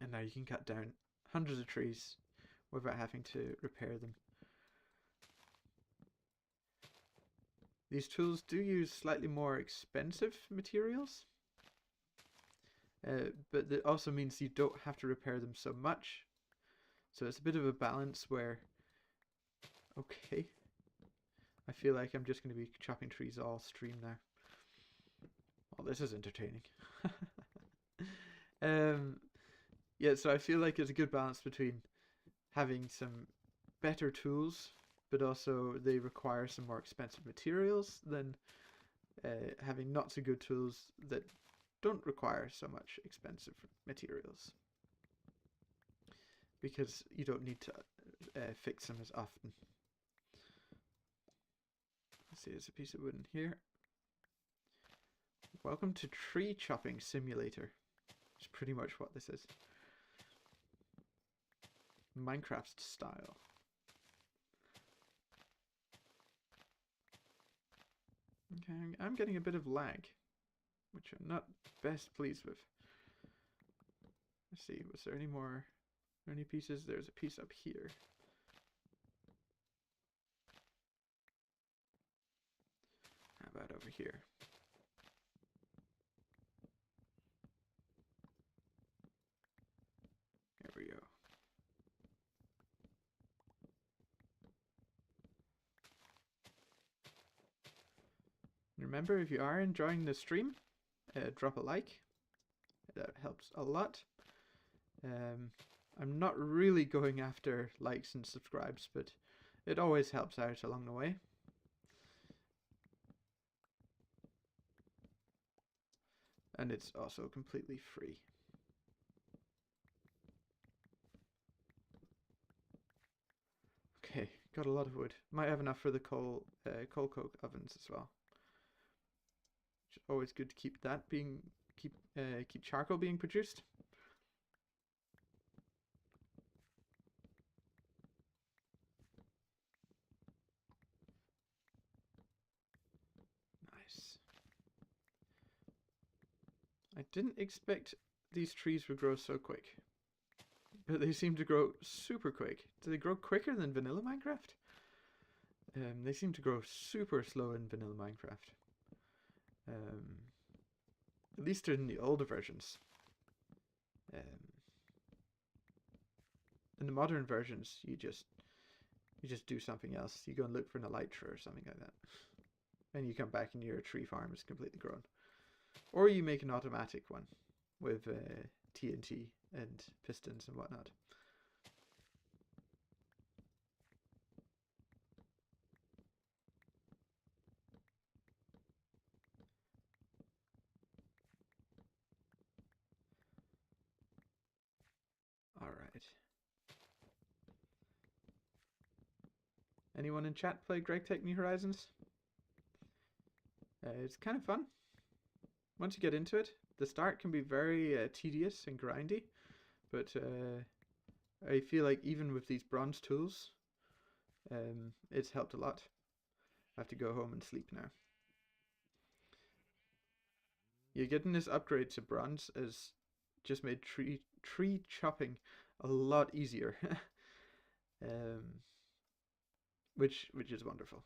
And now you can cut down hundreds of trees without having to repair them. These tools do use slightly more expensive materials, but that also means you don't have to repair them so much. So it's a bit of a balance where, okay, I feel like I'm just going to be chopping trees all stream now. Well, this is entertaining. Yeah, so I feel like it's a good balance between having some better tools, but also they require some more expensive materials, than having not so good tools that don't require so much expensive materials, because you don't need to fix them as often. Let's see, there's a piece of wood in here. Welcome to Tree Chopping Simulator. It's pretty much what this is. Minecraft style. Okay, I'm getting a bit of lag, which I'm not best pleased with. Let's see, was there any more, any pieces? There's a piece up here. How about over here? There we go. Remember, if you are enjoying the stream, drop a like. That helps a lot. I'm not really going after likes and subscribes, but it always helps out along the way. And it's also completely free. Okay, got a lot of wood. Might have enough for the coal coke ovens as well. It's always good to keep that being keep charcoal being produced. Nice. I didn't expect these trees would grow so quick, but they seem to grow super quick. Do they grow quicker than vanilla Minecraft? They seem to grow super slow in vanilla Minecraft. At least in the older versions. In the modern versions, you just do something else. You go and look for an elytra or something like that, and you come back and your tree farm is completely grown. Or you make an automatic one with TNT and pistons and whatnot. Alright. Anyone in chat play GregTech New Horizons? It's kind of fun. Once you get into it, the start can be very tedious and grindy, but I feel like even with these bronze tools, it's helped a lot. I have to go home and sleep now. Yeah, getting this upgrade to bronze has just made tree chopping a lot easier, which is wonderful.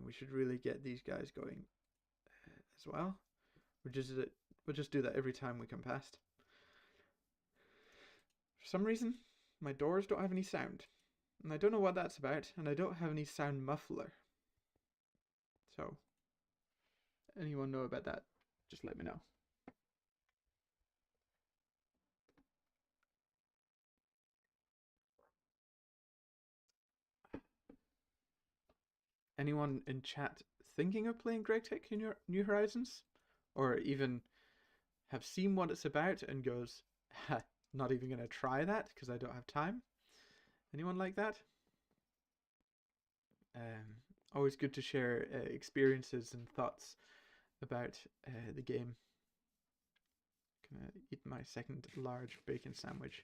We should really get these guys going as well. We'll just do that every time we come past. For some reason, my doors don't have any sound, and I don't know what that's about, and I don't have any sound muffler. So, anyone know about that? Just let me know. Anyone in chat thinking of playing GregTech in New Horizons? Or even have seen what it's about and goes, not even going to try that because I don't have time? Anyone like that? Always good to share experiences and thoughts about the game. Gonna eat my second large bacon sandwich.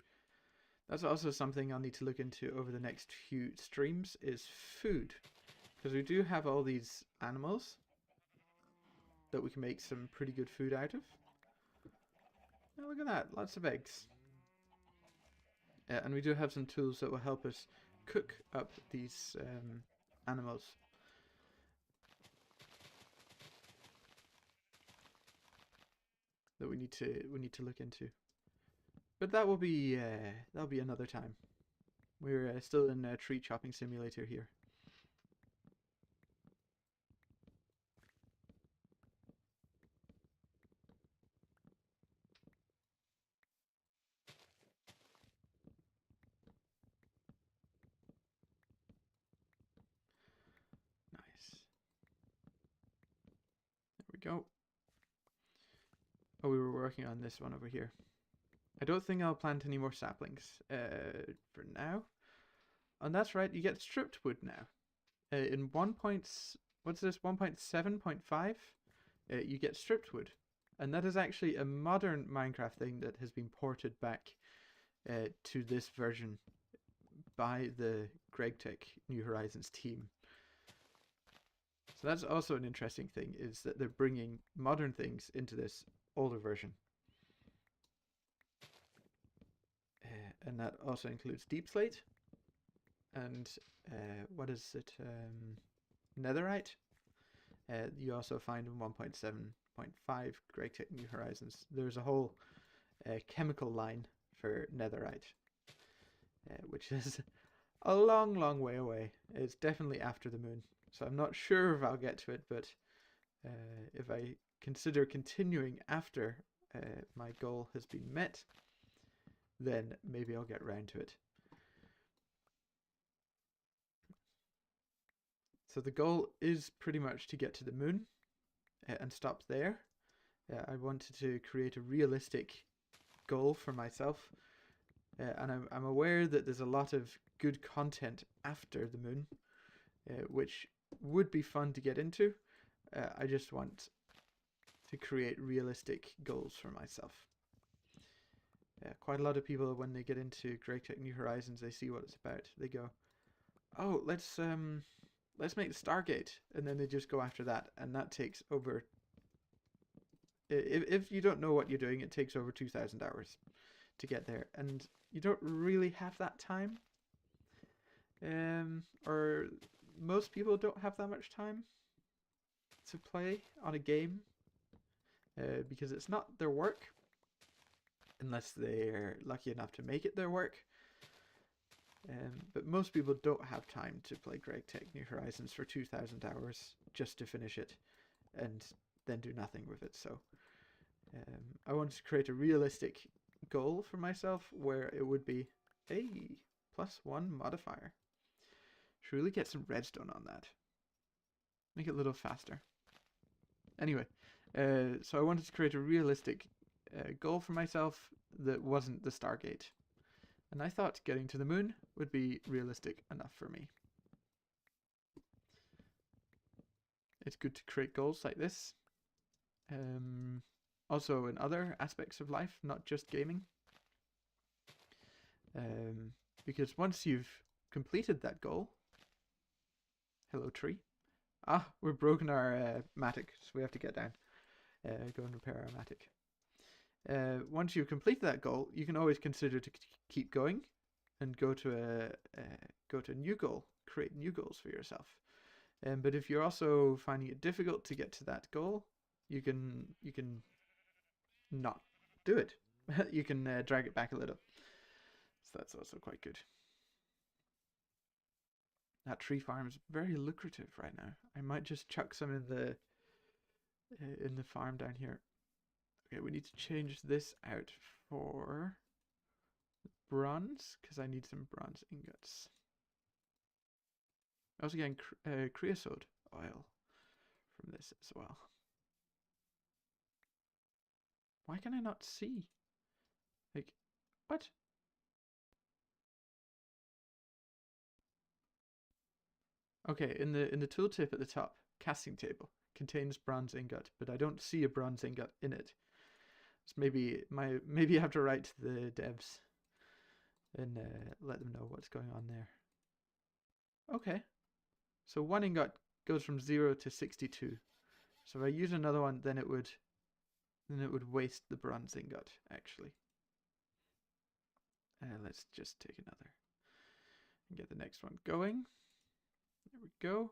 That's also something I'll need to look into over the next few streams, is food. Because we do have all these animals that we can make some pretty good food out of. Oh, look at that, lots of eggs. And we do have some tools that will help us cook up these animals. That we need to look into. But that will be that'll be another time. We're still in a tree chopping simulator here. Nice. There we go. Oh, we were working on this one over here. I don't think I'll plant any more saplings for now. And that's right, you get stripped wood now. In 1.7.5, you get stripped wood. And that is actually a modern Minecraft thing that has been ported back to this version by the GregTech New Horizons team. So that's also an interesting thing, is that they're bringing modern things into this older version. And that also includes Deep Slate and what is it? Netherite. You also find in 1.7.5 GregTech New Horizons. There's a whole chemical line for Netherite, which is a long, long way away. It's definitely after the moon. So I'm not sure if I'll get to it, but if I consider continuing after my goal has been met, then maybe I'll get round to it. So the goal is pretty much to get to the moon and stop there. I wanted to create a realistic goal for myself, and I'm aware that there's a lot of good content after the moon, which would be fun to get into. I just want to create realistic goals for myself. Quite a lot of people, when they get into GregTech New Horizons, they see what it's about. They go, "Oh, let's make the Stargate," and then they just go after that, and that takes over. If you don't know what you're doing, it takes over 2,000 hours to get there, and you don't really have that time. Or most people don't have that much time to play on a game because it's not their work, unless they're lucky enough to make it their work. But most people don't have time to play GregTech New Horizons for 2,000 hours just to finish it and then do nothing with it. So I wanted to create a realistic goal for myself where it would be a +1 modifier. Should really get some redstone on that. Make it a little faster. Anyway, so I wanted to create a realistic goal for myself that wasn't the Stargate. And I thought getting to the moon would be realistic enough for me. It's good to create goals like this. Also in other aspects of life, not just gaming. Because once you've completed that goal... Hello, tree. Ah, we've broken our mattock, so we have to get down. Go and repair our mattock. Once you've completed that goal, you can always consider to keep going and go to a new goal, create new goals for yourself. But if you're also finding it difficult to get to that goal, you can not do it. You can drag it back a little. So that's also quite good. That tree farm is very lucrative right now. I might just chuck some in the farm down here. Okay, we need to change this out for bronze, because I need some bronze ingots. I also getting creosote oil from this as well. Why can I not see? Like, what? Okay, in the tooltip at the top, casting table contains bronze ingot, but I don't see a bronze ingot in it. So maybe I have to write to the devs and let them know what's going on there. Okay, so one ingot goes from 0 to 62. So if I use another one, then it would waste the bronze ingot actually. Let's just take another and get the next one going. There we go.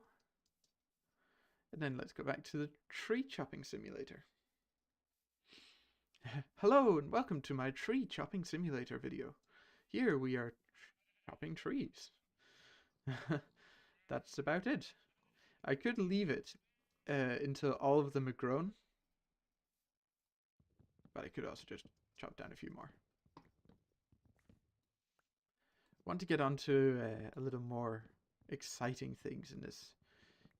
And then let's go back to the tree chopping simulator. Hello and welcome to my tree chopping simulator video. Here we are chopping trees. That's about it. I could leave it until all of them are grown, but I could also just chop down a few more. Want to get onto a little more exciting things in this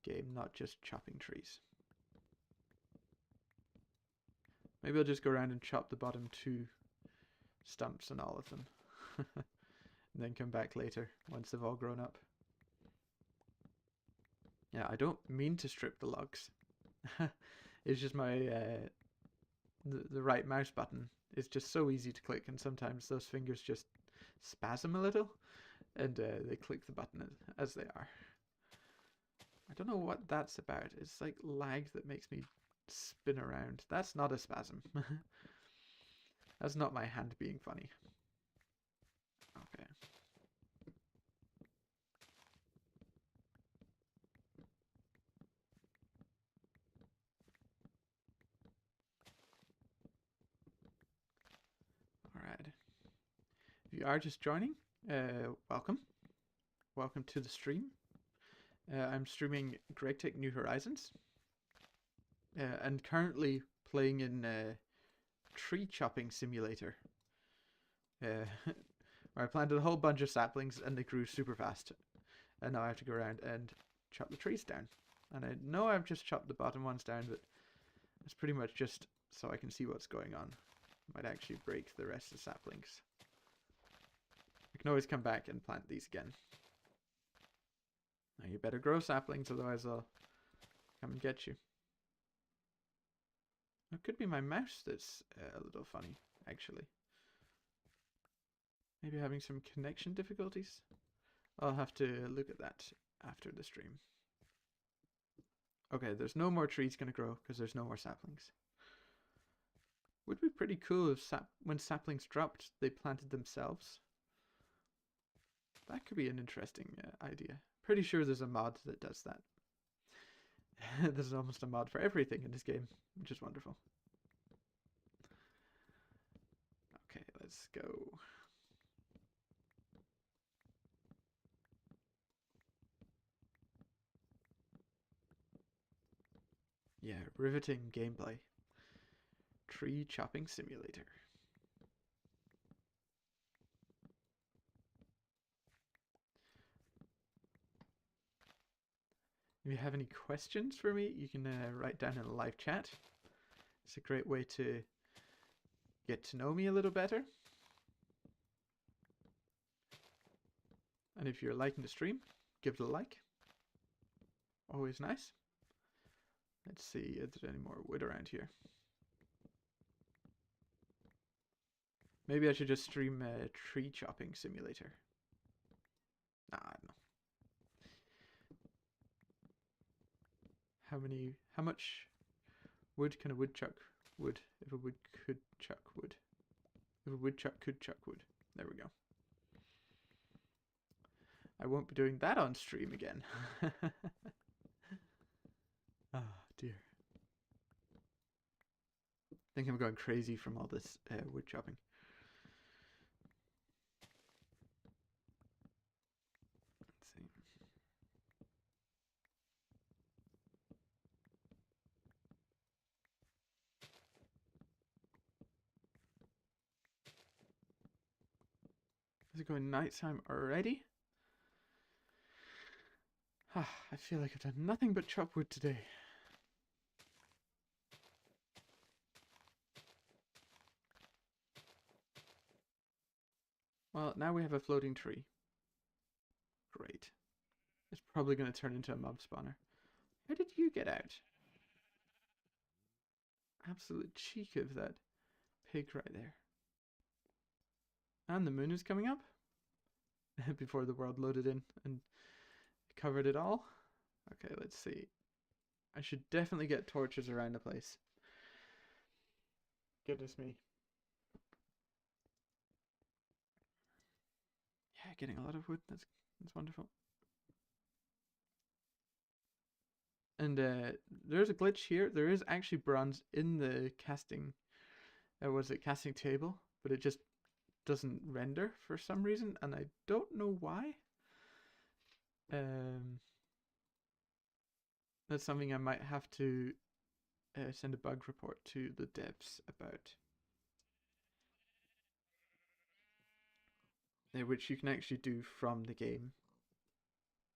game, not just chopping trees. Maybe I'll just go around and chop the bottom 2 stumps on all of them. And then come back later once they've all grown up. Yeah, I don't mean to strip the logs. It's just my the right mouse button is just so easy to click, and sometimes those fingers just spasm a little, and they click the button as they are. I don't know what that's about. It's like lag that makes me spin around. That's not a spasm. That's not my hand being funny. Okay. Alright. If you are just joining, welcome. Welcome to the stream. I'm streaming GregTech New Horizons. And currently playing in Tree Chopping Simulator. Where I planted a whole bunch of saplings and they grew super fast. And now I have to go around and chop the trees down. And I know I've just chopped the bottom ones down, but it's pretty much just so I can see what's going on. Might actually break the rest of the saplings. I can always come back and plant these again. Now you better grow saplings, otherwise I'll come and get you. It could be my mouse that's a little funny, actually. Maybe having some connection difficulties. I'll have to look at that after the stream. Okay, there's no more trees gonna grow because there's no more saplings. Would be pretty cool if when saplings dropped, they planted themselves. That could be an interesting idea. Pretty sure there's a mod that does that. There's almost a mod for everything in this game, which is wonderful. Okay, let's go. Yeah, riveting gameplay. Tree chopping simulator. If you have any questions for me, you can write down in a live chat. It's a great way to get to know me a little better. And if you're liking the stream, give it a like. Always nice. Let's see if there's any more wood around here. Maybe I should just stream a tree chopping simulator. Nah, I don't know. How much wood can a woodchuck wood if a wood could chuck wood? If a woodchuck could chuck wood. There we go. I won't be doing that on stream again. Oh dear. I think I'm going crazy from all this wood chopping. Let's see. Is it going nighttime already? I feel like I've done nothing but chop wood today. Well, now we have a floating tree. Great. It's probably going to turn into a mob spawner. How did you get out? Absolute cheek of that pig right there. And the moon is coming up. Before the world loaded in and covered it all. Okay, let's see. I should definitely get torches around the place. Goodness me. Yeah, getting a lot of wood. That's wonderful. And there's a glitch here. There is actually bronze in the casting. Casting table? But it just doesn't render for some reason, and I don't know why. That's something I might have to send a bug report to the devs about. Which you can actually do from the game.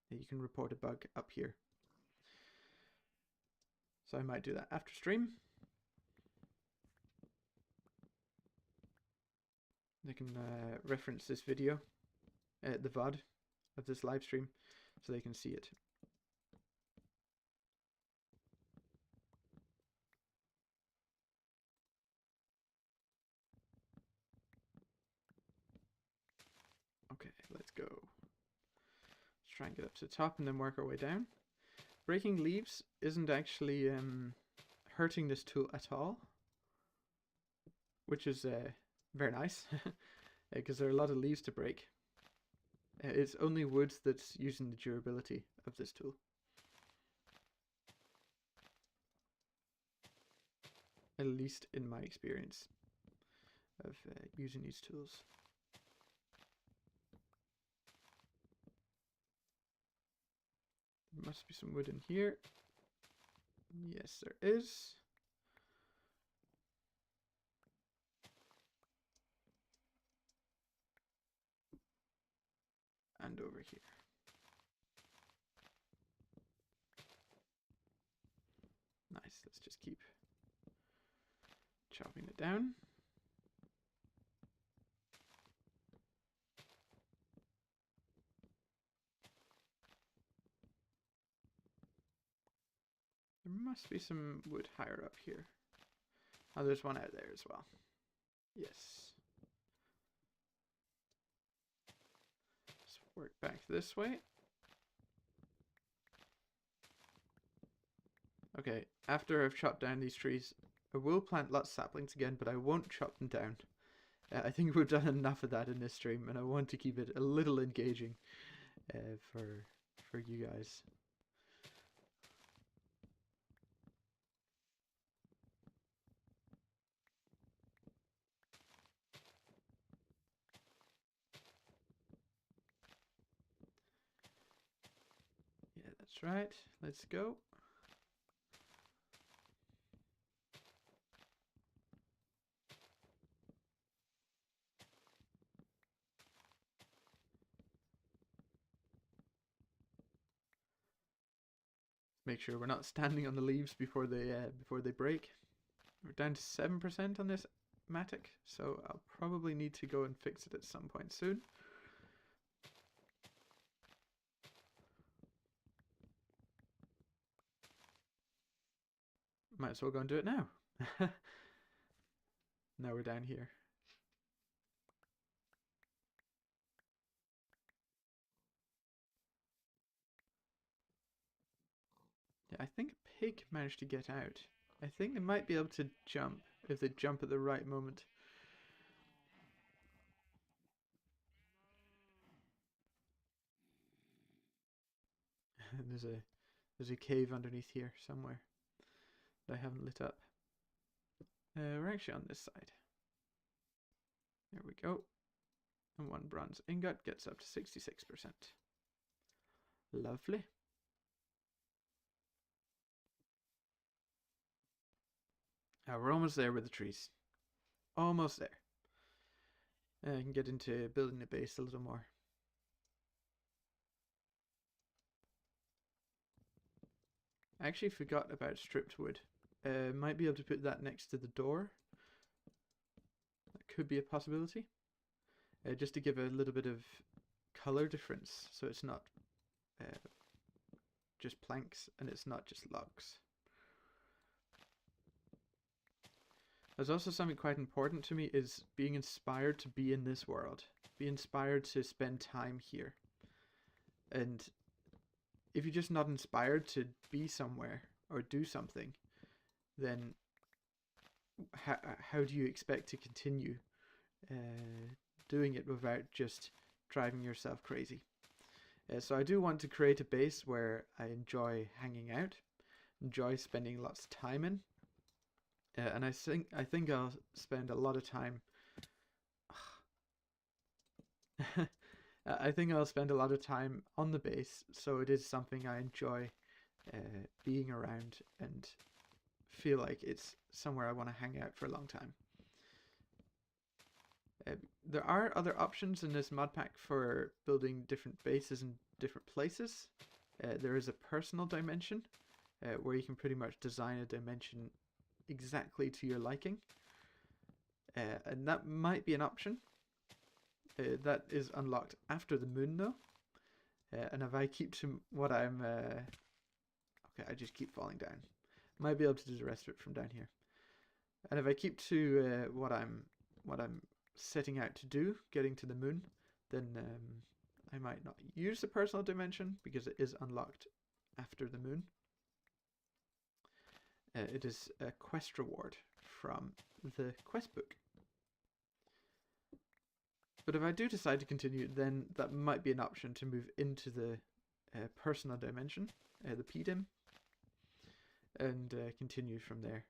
You can report a bug up here. So I might do that after stream. They can reference this video, the VOD of this live stream, so they can see it. go. Let's try and get up to the top and then work our way down. Breaking leaves isn't actually hurting this tool at all, which is very nice, because there are a lot of leaves to break. It's only wood that's using the durability of this tool. At least in my experience of using these tools. There must be some wood in here. Yes, there is. And over here. Nice, let's just keep chopping it down. There must be some wood higher up here. Oh, there's one out there as well. Yes. Let's work back this way. Okay, after I've chopped down these trees, I will plant lots of saplings again, but I won't chop them down. I think we've done enough of that in this stream, and I want to keep it a little engaging for you guys. Yeah, that's right. Let's go. Make sure we're not standing on the leaves before they break. We're down to 7% on this Matic, so I'll probably need to go and fix it at some point soon. Might as well go and do it now. Now we're down here. Yeah, I think a pig managed to get out. I think they might be able to jump if they jump at the right moment. There's a cave underneath here somewhere that I haven't lit up. We're actually on this side. There we go. And one bronze ingot gets up to 66%. Lovely. We're almost there with the trees. Almost there. I can get into building the base a little more. I actually forgot about stripped wood. Might be able to put that next to the door. That could be a possibility. Just to give a little bit of color difference, so it's not just planks and it's not just logs. There's also something quite important to me, is being inspired to be in this world. Be inspired to spend time here. And if you're just not inspired to be somewhere or do something, then how do you expect to continue doing it without just driving yourself crazy? So I do want to create a base where I enjoy hanging out, enjoy spending lots of time in. And I think I'll spend a lot of time. I think I'll spend a lot of time on the base, so it is something I enjoy being around and feel like it's somewhere I want to hang out for a long time. There are other options in this mod pack for building different bases in different places. There is a personal dimension where you can pretty much design a dimension exactly to your liking, and that might be an option. That is unlocked after the moon though, and if I keep to what I'm okay, I just keep falling down. Might be able to do the rest of it from down here, and if I keep to what I'm setting out to do, getting to the moon, then I might not use the personal dimension because it is unlocked after the moon. It is a quest reward from the quest book. But if I do decide to continue, then that might be an option to move into the personal dimension, the PDIM, and continue from there.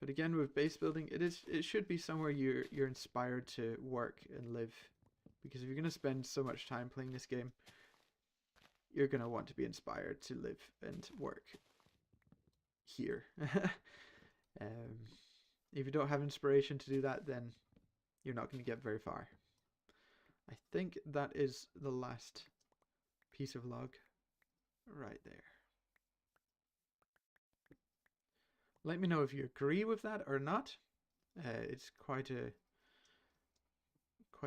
But again, with base building, it should be somewhere you're inspired to work and live, because if you're going to spend so much time playing this game, you're going to want to be inspired to live and work here. If you don't have inspiration to do that, then you're not going to get very far. I think that is the last piece of log right there. Let me know if you agree with that or not. It's quite a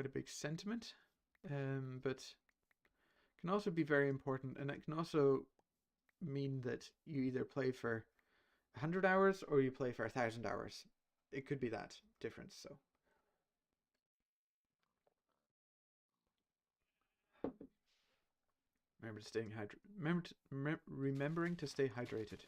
big sentiment, but can also be very important, and it can also mean that you either play for 100 hours or you play for 1,000 hours. It could be that difference. So remembering to stay hydrated.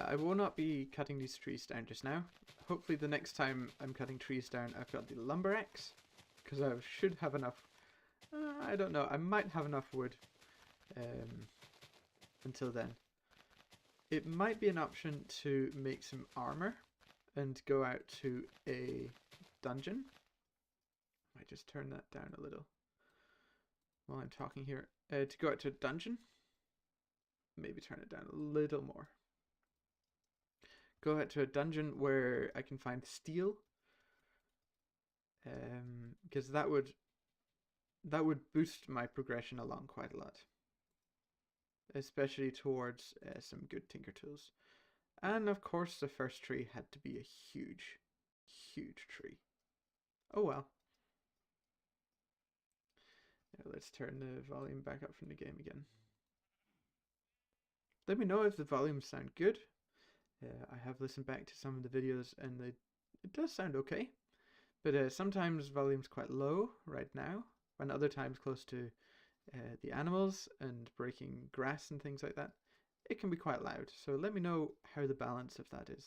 I will not be cutting these trees down just now. Hopefully the next time I'm cutting trees down, I've got the lumber axe, because I should have enough. I don't know, I might have enough wood until then. It might be an option to make some armor and go out to a dungeon. I might just turn that down a little while I'm talking here. To go out to a dungeon, maybe turn it down a little more. Go out to a dungeon where I can find steel, because that would boost my progression along quite a lot, especially towards some good tinker tools. And of course the first tree had to be a huge tree. Oh well. Now let's turn the volume back up from the game again. Let me know if the volumes sound good. I have listened back to some of the videos and it does sound okay, but sometimes volume's quite low right now, and other times close to the animals and breaking grass and things like that, it can be quite loud. So let me know how the balance of that is.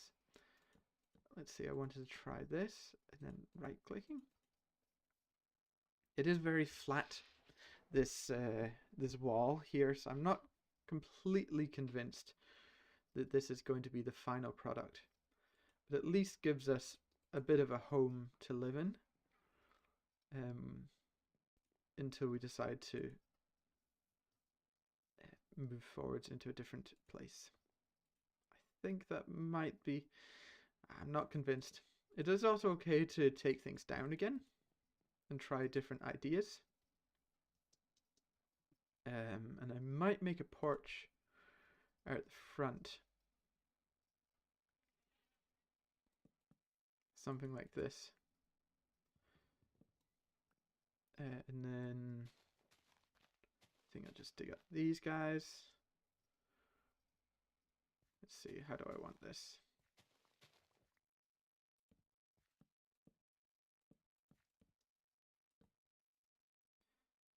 Let's see, I wanted to try this and then right clicking. It is very flat, this wall here, so I'm not completely convinced that this is going to be the final product, but at least gives us a bit of a home to live in until we decide to move forwards into a different place. I think that might be, I'm not convinced. It is also okay to take things down again and try different ideas. And I might make a porch out the front. Something like this. And then I think I'll just dig up these guys. Let's see, how do I want this?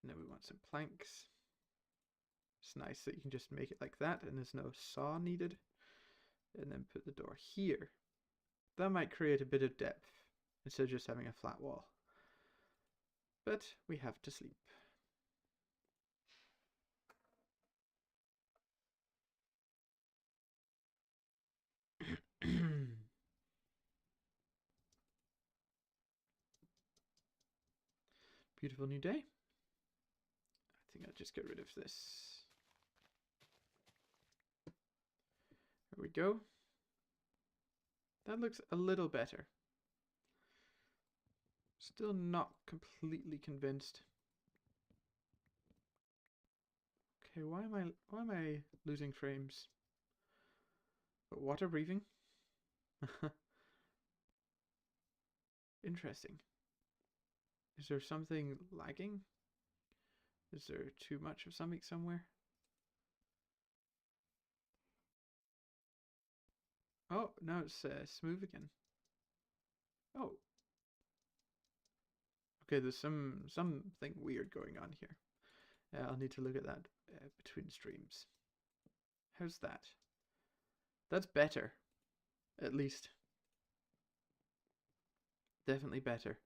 And then we want some planks. It's nice that you can just make it like that and there's no saw needed. And then put the door here. That might create a bit of depth instead of just having a flat wall. But we have to sleep. Beautiful new day. I think I'll just get rid of this. There we go. That looks a little better. Still not completely convinced. Okay, why am I losing frames? But water breathing? Interesting. Is there something lagging? Is there too much of something somewhere? Oh, now it's smooth again. Oh. Okay, there's something weird going on here. I'll need to look at that between streams. How's that? That's better. At least. Definitely better.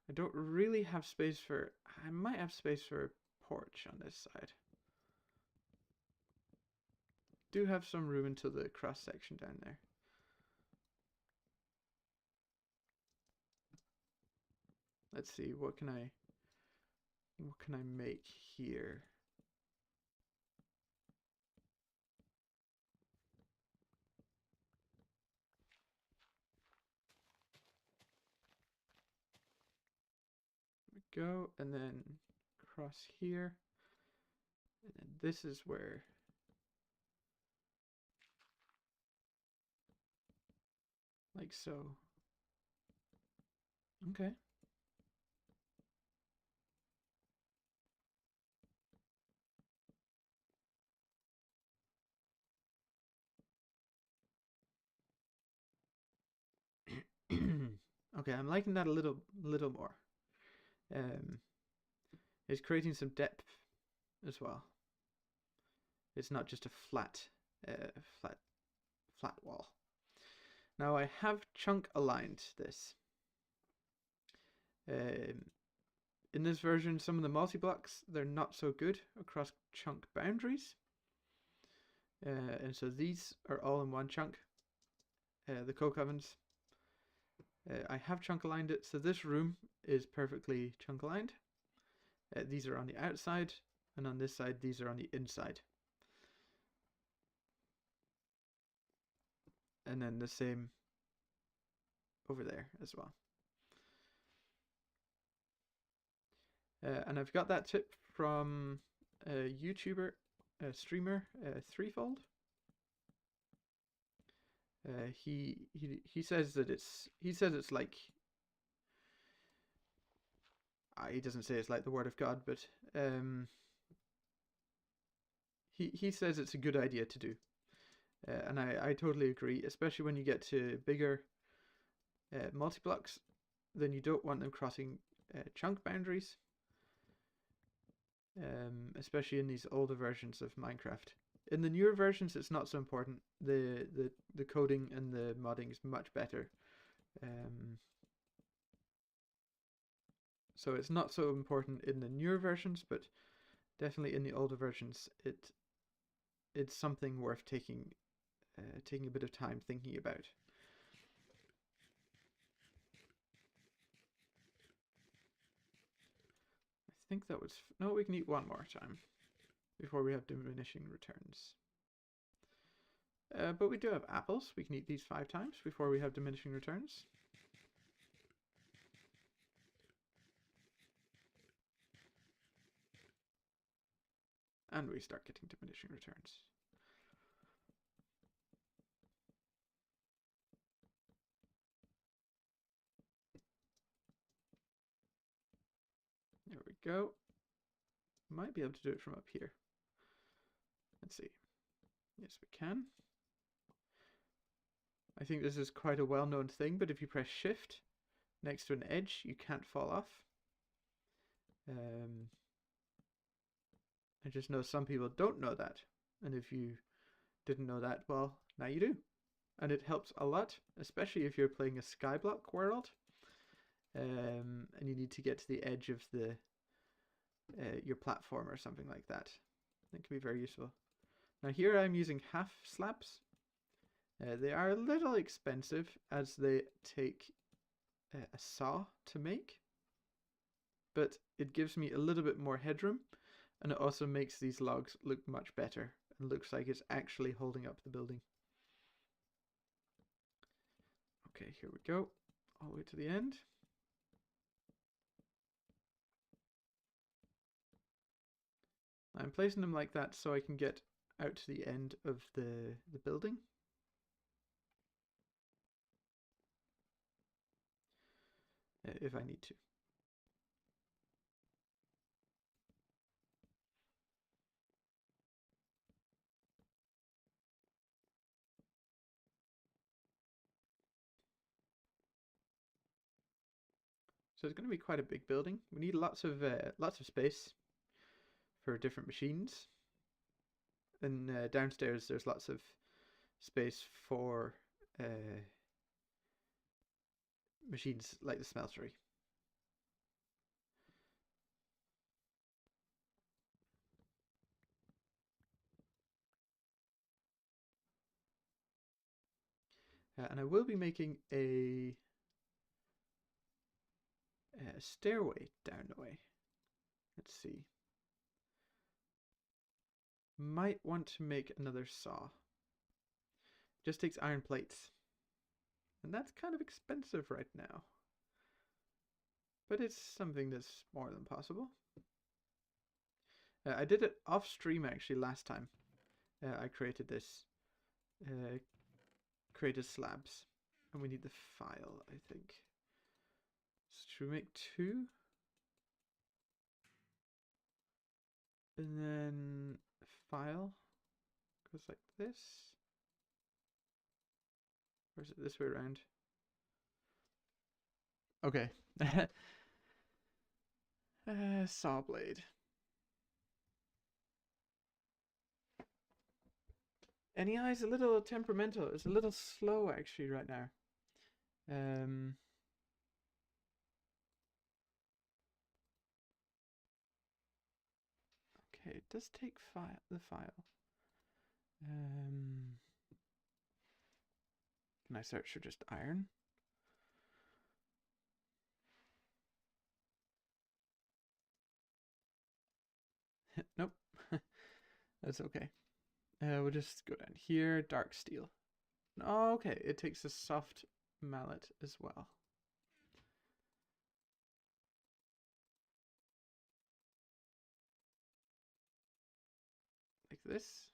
I don't really have space for... I might have space for a porch on this side. Do have some room into the cross section down there. Let's see, what can I make here? There we go, and then cross here. And then this is where like so. Okay. Okay, I'm liking that a little more. It's creating some depth as well. It's not just a flat wall. Now I have chunk aligned this. In this version, some of the multi-blocks, they're not so good across chunk boundaries. And so these are all in one chunk. The coke ovens. I have chunk aligned it, so this room is perfectly chunk aligned. These are on the outside, and on this side, these are on the inside. And then the same over there as well. And I've got that tip from a YouTuber, a streamer, Threefold. He says that it's like, he doesn't say it's like the word of God, but he says it's a good idea to do, and I totally agree, especially when you get to bigger multi-blocks. Then you don't want them crossing chunk boundaries, especially in these older versions of Minecraft. In the newer versions, it's not so important. The coding and the modding is much better. So it's not so important in the newer versions, but definitely in the older versions, it's something worth taking a bit of time thinking about. I think that was... No, we can eat one more time before we have diminishing returns. But we do have apples. We can eat these 5 times before we have diminishing returns. And we start getting diminishing returns. There we go. Might be able to do it from up here. Let's see. Yes, we can. I think this is quite a well-known thing, but if you press Shift next to an edge, you can't fall off. I just know some people don't know that. And if you didn't know that, well, now you do. And it helps a lot, especially if you're playing a skyblock world. And you need to get to the edge of the your platform or something like that. That can be very useful. Now here I'm using half slabs. They are a little expensive as they take a saw to make, but it gives me a little bit more headroom, and it also makes these logs look much better and looks like it's actually holding up the building. Okay, here we go, all the way to the end. I'm placing them like that so I can get out to the end of the building. If I need to. So it's going to be quite a big building. We need lots of space for different machines. And downstairs there's lots of space for machines like the smeltery. And I will be making a stairway down the way. Let's see. Might want to make another saw. Just takes iron plates. And that's kind of expensive right now. But it's something that's more than possible. I did it off stream actually last time. I created this. Created slabs. And we need the file, I think. So should we make 2? And then file goes like this. Or is it this way around? Okay. Saw blade. NEI's a little temperamental. It's a little slow actually right now. Okay, it does take the file. Can I search for just iron? Nope. That's okay. We'll just go down here. Dark steel. Oh, okay. It takes a soft mallet as well. Like this.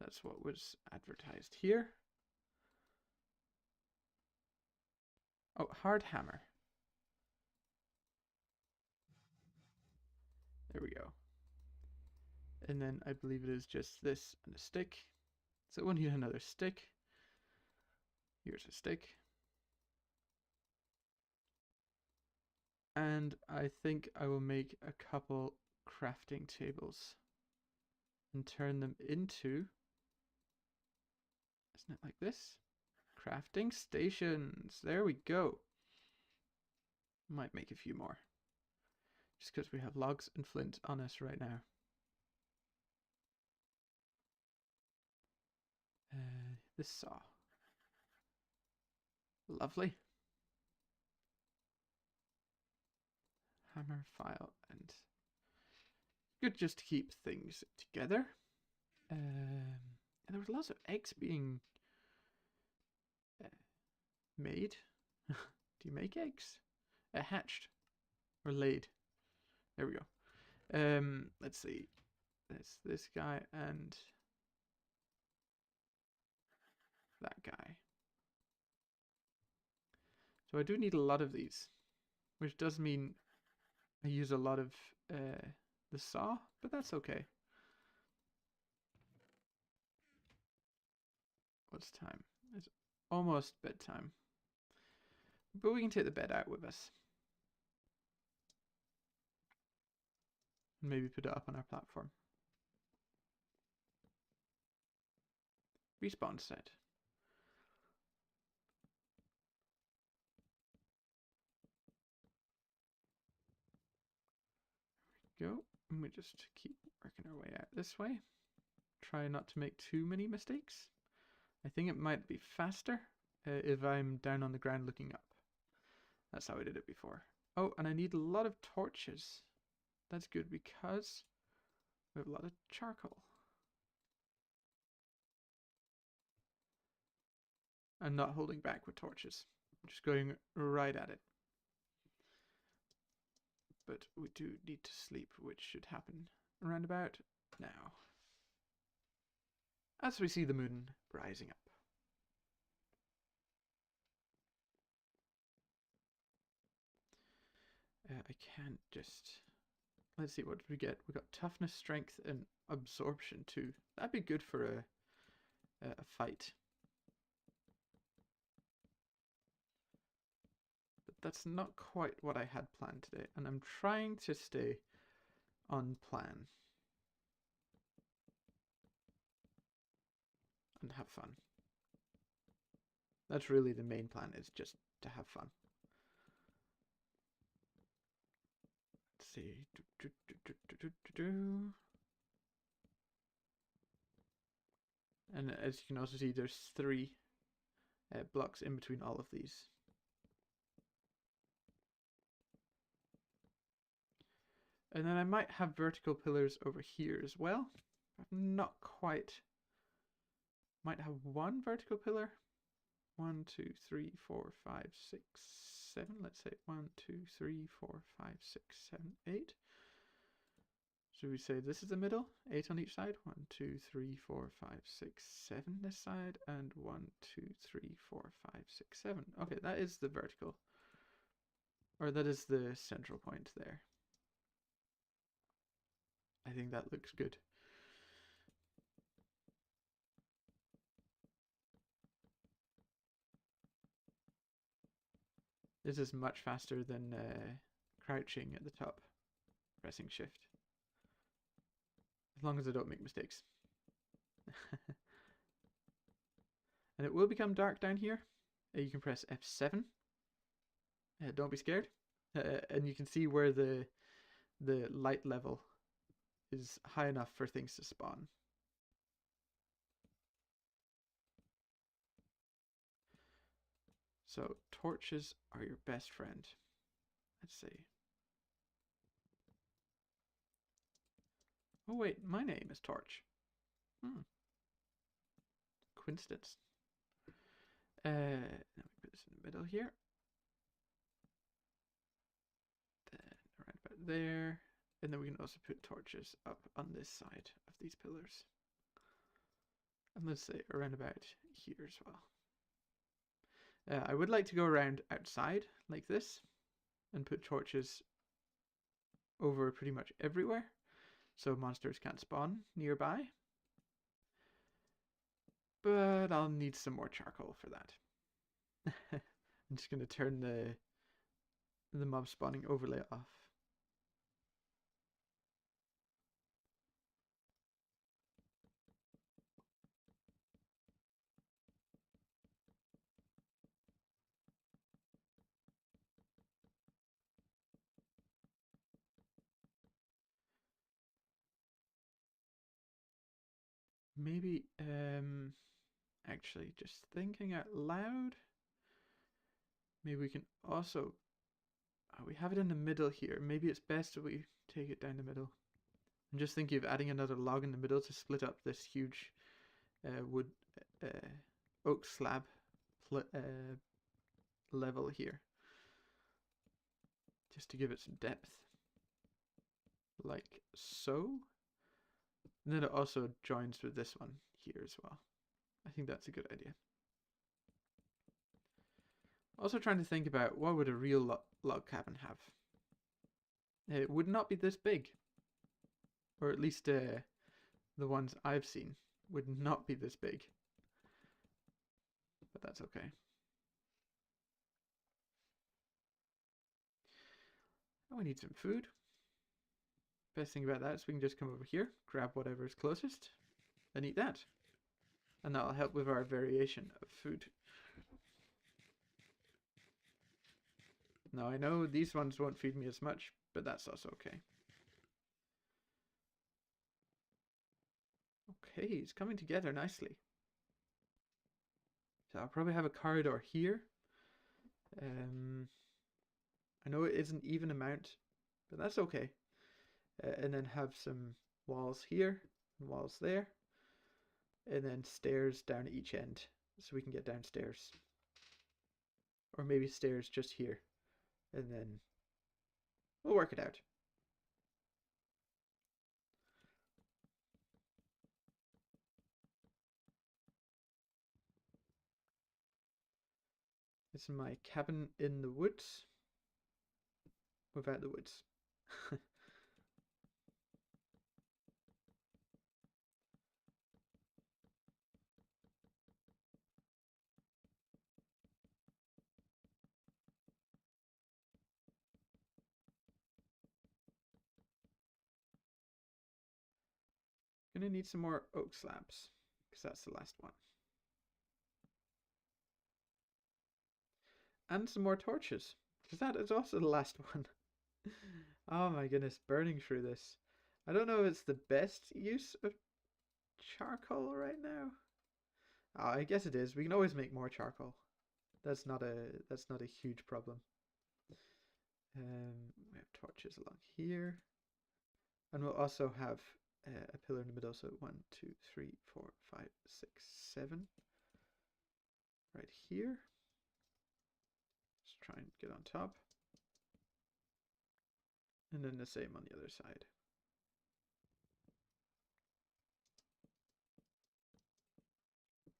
That's what was advertised here. Oh, hard hammer. There we go. And then I believe it is just this and a stick. So we'll need another stick. Here's a stick. And I think I will make a couple crafting tables and turn them into, isn't it like this? Crafting stations. There we go. Might make a few more. Just because we have logs and flint on us right now. This saw. Lovely. Hammer, file, and good just to keep things together. And there was lots of eggs being made. Do you make eggs? Hatched or laid? There we go. Let's see. There's this guy and that guy. So I do need a lot of these, which does mean I use a lot of the saw, but that's okay. What's time? It's almost bedtime. But we can take the bed out with us. And maybe put it up on our platform. Respawn set. There we go. And we just keep working our way out this way. Try not to make too many mistakes. I think it might be faster if I'm down on the ground looking up. That's how I did it before. Oh, and I need a lot of torches. That's good because we have a lot of charcoal. I'm not holding back with torches. I'm just going right at it. but we do need to sleep, which should happen around about now, as we see the moon rising up. I can't just... Let's see, what did we get? We got toughness, strength, and absorption too. That'd be good for a fight. But that's not quite what I had planned today, and I'm trying to stay on plan and have fun. That's really the main plan, is just to have fun. Let's see. And as you can also see, there's 3 blocks in between all of these. And then I might have vertical pillars over here as well. I'm not quite. Might have 1 vertical pillar. 1, 2, 3, 4, 5, 6, 7. Let's say 1, 2, 3, 4, 5, 6, 7, 8. Should we say this is the middle? 8 on each side. 1, 2, 3, 4, 5, 6, 7 this side, and 1, 2, 3, 4, 5, 6, 7. Okay, that is the vertical. Or that is the central point there. I think that looks good. This is much faster than crouching at the top, pressing shift. As long as I don't make mistakes. And it will become dark down here. You can press F7. Don't be scared. And you can see where the light level is high enough for things to spawn. So torches are your best friend. Let's see. Oh wait, my name is Torch. Coincidence. Let me put this in the middle here. Then around about there. And then we can also put torches up on this side of these pillars. And let's say around about here as well. I would like to go around outside like this and put torches over pretty much everywhere so monsters can't spawn nearby. But I'll need some more charcoal for that. I'm just going to turn the mob spawning overlay off. Maybe, actually, just thinking out loud, maybe we can also, we have it in the middle here. Maybe it's best that we take it down the middle. I'm just thinking of adding another log in the middle to split up this huge wood oak slab level here. Just to give it some depth. Like so. And then it also joins with this one here as well. I think that's a good idea. Also trying to think about what would a real log cabin have. It would not be this big. Or at least the ones I've seen would not be this big. But that's okay. Oh, we need some food. Best thing about that is we can just come over here, grab whatever is closest, and eat that. And that'll help with our variation of food. Now I know these ones won't feed me as much, but that's also okay. Okay, it's coming together nicely. So I'll probably have a corridor here. I know it isn't even amount, but that's okay. And then have some walls here and walls there. And then stairs down each end so we can get downstairs. Or maybe stairs just here. And then We'll work it out. This is my cabin in the woods. Without the woods. Gonna need some more oak slabs, because that's the last one. And some more torches, because that is also the last one. Oh my goodness, burning through this. I don't know if it's the best use of charcoal right now. Oh, I guess it is. We can always make more charcoal. That's not a huge problem. We have torches along here, and we'll also have a pillar in the middle. So 1, 2, 3, 4, 5, 6, 7, right here. Let's try and get on top, and then the same on the other side.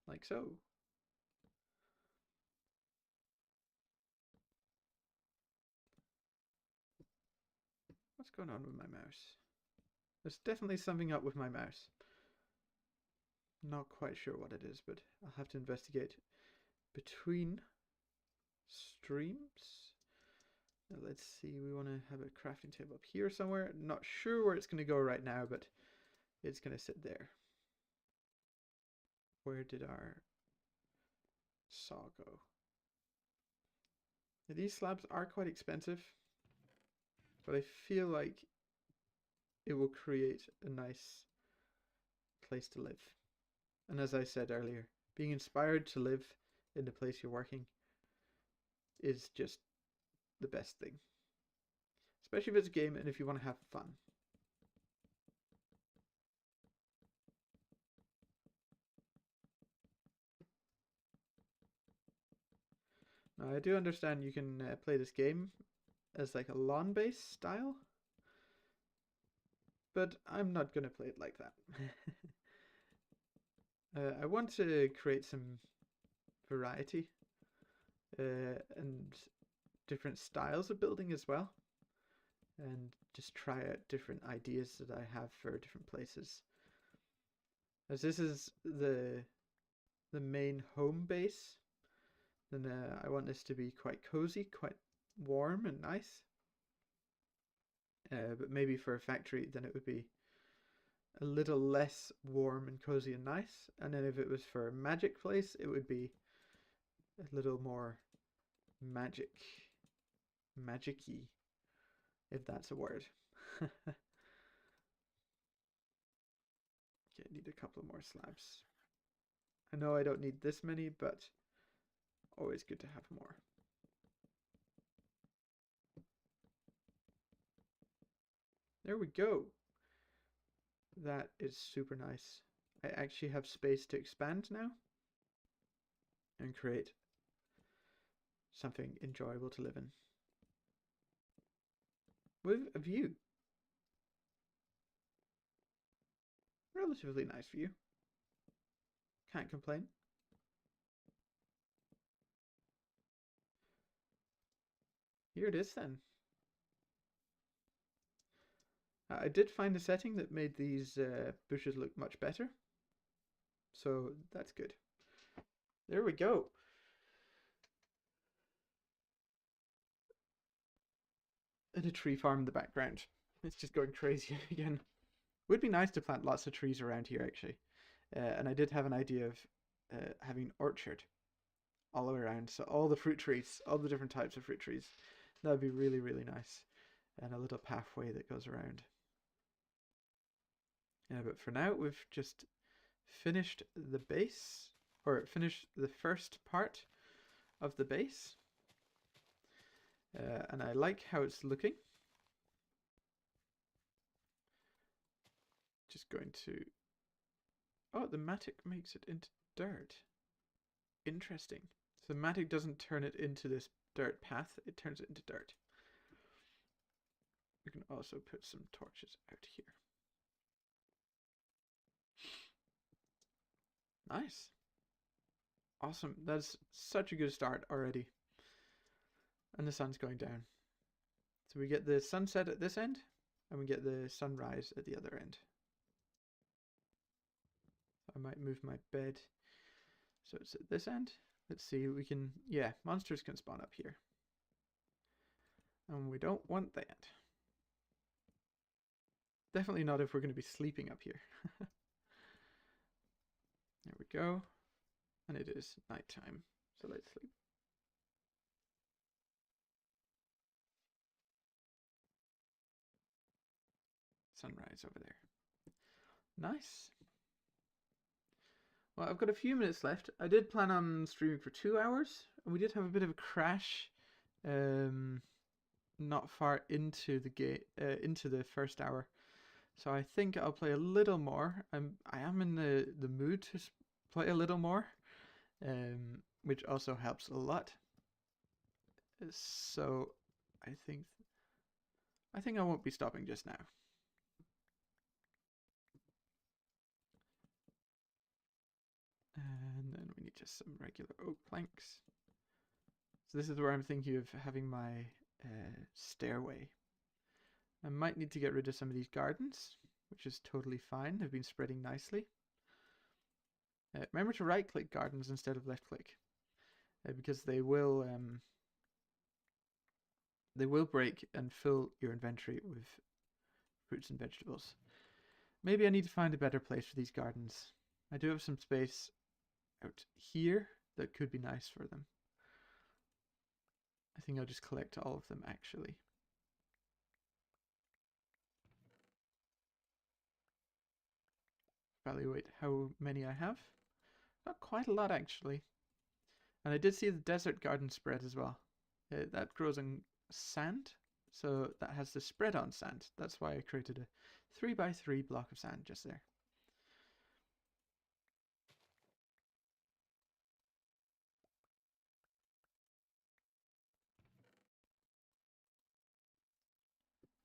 Like so. What's going on with my mouse? There's definitely something up with my mouse. Not quite sure what it is, but I'll have to investigate between streams. Now let's see, we want to have a crafting table up here somewhere. Not sure where it's going to go right now, but it's going to sit there. Where did our saw go? Now, these slabs are quite expensive, but I feel like it will create a nice place to live. And as I said earlier, being inspired to live in the place you're working is just the best thing. Especially if it's a game and if you want to have fun. Now, I do understand you can play this game as like a lawn-based style, but I'm not going to play it like that. I want to create some variety and different styles of building as well, and just try out different ideas that I have for different places. As this is the main home base, then I want this to be quite cozy, quite warm and nice. But maybe for a factory, then it would be a little less warm and cozy and nice. And then if it was for a magic place, it would be a little more magic-y, if that's a word. Okay, need a couple more slabs. I know I don't need this many, but always good to have more. There we go. That is super nice. I actually have space to expand now and create something enjoyable to live in with a view. Relatively nice view. Can't complain. Here it is then. I did find a setting that made these bushes look much better. So that's good. There we go. And a tree farm in the background. It's just going crazy again. Would be nice to plant lots of trees around here actually. And I did have an idea of having an orchard all around. So all the fruit trees, all the different types of fruit trees. That would be really, really nice. And a little pathway that goes around. But for now, we've just finished the base, or finished the first part of the base. And I like how it's looking. Just going to... Oh, the matic makes it into dirt. Interesting. So the matic doesn't turn it into this dirt path, it turns it into dirt. We can also put some torches out here. Nice. Awesome. That's such a good start already. And the sun's going down. So we get the sunset at this end, and we get the sunrise at the other end. I might move my bed so it's at this end. Let's see, we can, yeah, monsters can spawn up here. And we don't want that. Definitely not if we're going to be sleeping up here. There we go. And it is nighttime, so let's sleep. Sunrise over there. Nice. Well, I've got a few minutes left. I did plan on streaming for 2 hours, and we did have a bit of a crash not far into the into the first hour. So I think I'll play a little more. I am in the mood to play a little more, which also helps a lot. So I think I won't be stopping just now. And then we need just some regular oak planks. So this is where I'm thinking of having my stairway. I might need to get rid of some of these gardens, which is totally fine. They've been spreading nicely. Remember to right-click gardens instead of left-click, because they will break and fill your inventory with fruits and vegetables. Maybe I need to find a better place for these gardens. I do have some space out here that could be nice for them. I think I'll just collect all of them actually. Evaluate how many I have. Not quite a lot actually. And I did see the desert garden spread as well. That grows on sand, so that has the spread on sand. That's why I created a 3x3 block of sand just there.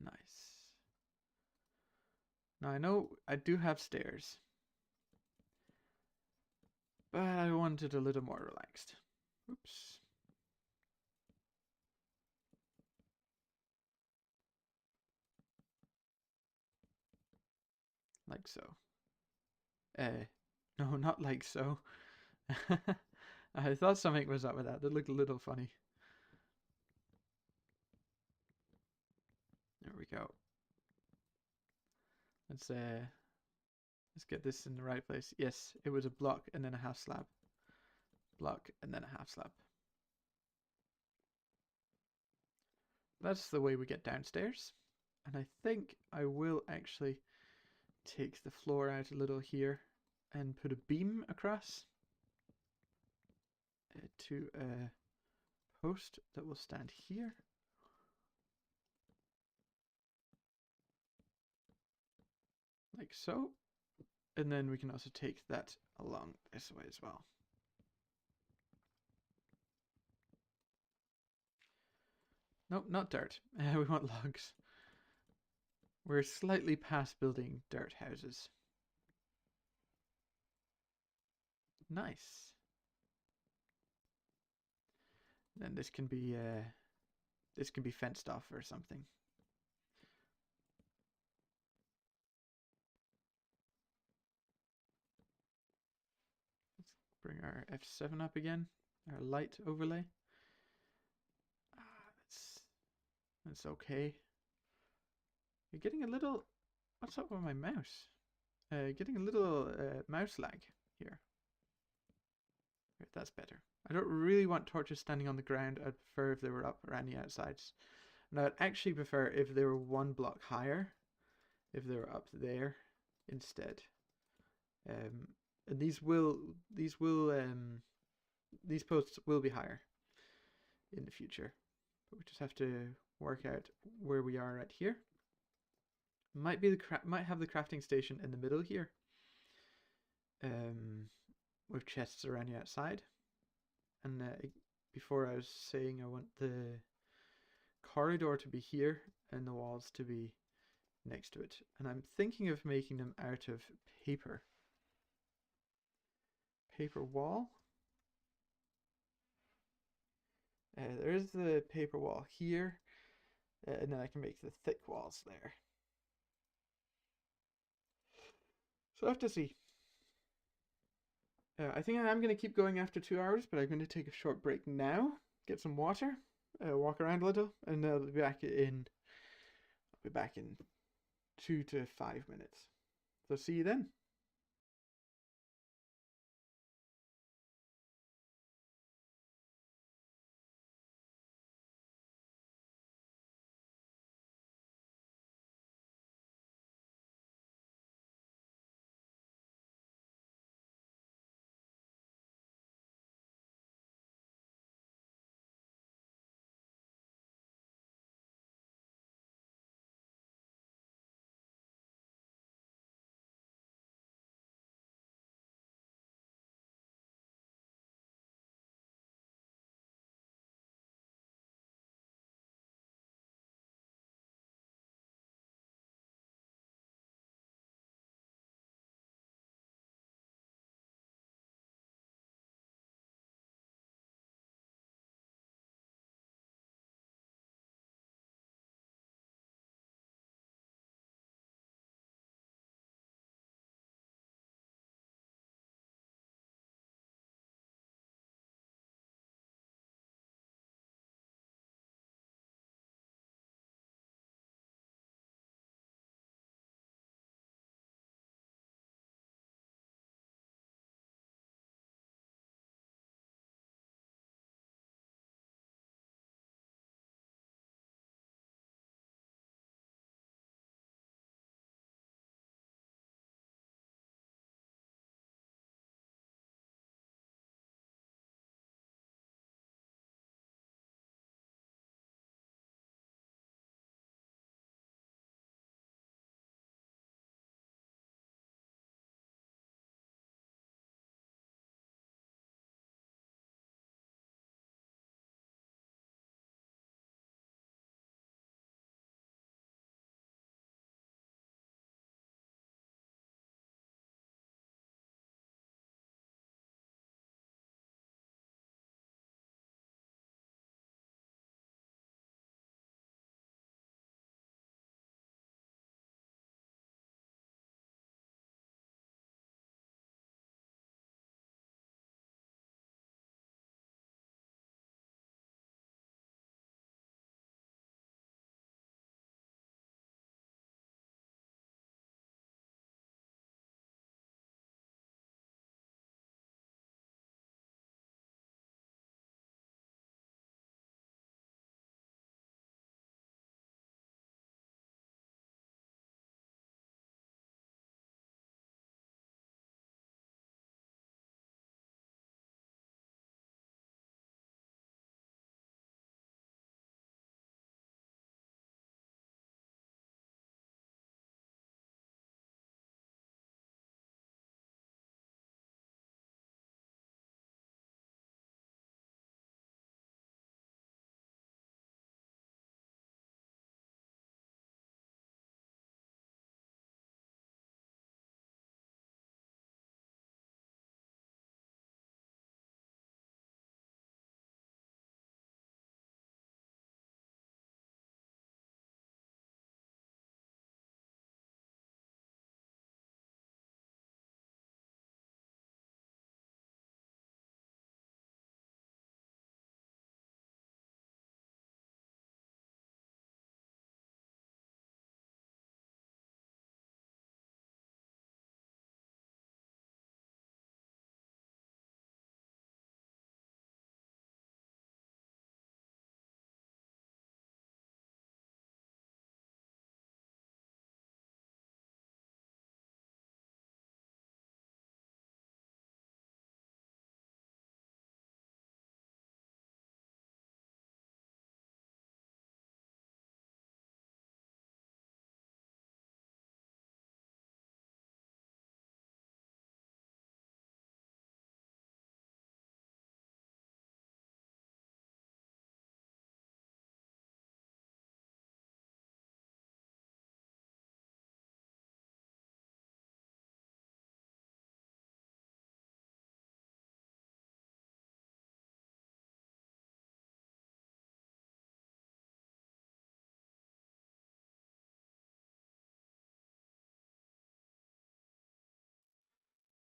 Nice. Now I know I do have stairs, but I wanted a little more relaxed. Oops. Like so. No, not like so. I thought something was up with that. That looked a little funny. There we go. Let's get this in the right place. Yes, it was a block and then a half slab. Block and then a half slab. That's the way we get downstairs. And I think I will actually take the floor out a little here and put a beam across to a post that will stand here. Like so. And then we can also take that along this way as well. Nope, not dirt. We want logs. We're slightly past building dirt houses. Nice. Then this can be fenced off or something. Let's bring our F7 up again. Our light overlay. That's okay. You're getting a little. What's up with my mouse? Getting a little mouse lag here. Right, that's better. I don't really want torches standing on the ground. I'd prefer if they were up around the outsides. And I'd actually prefer if they were one block higher, if they were up there instead. And these posts will be higher in the future, but we just have to work out where we are right here. Might have the crafting station in the middle here, with chests around the outside. And before I was saying I want the corridor to be here and the walls to be next to it. And I'm thinking of making them out of paper. Paper wall. There's the paper wall here, and then I can make the thick walls there. So I have to see. I think I am going to keep going after 2 hours, but I'm going to take a short break now, get some water, walk around a little, and I'll be back in. I'll be back in 2 to 5 minutes. So see you then.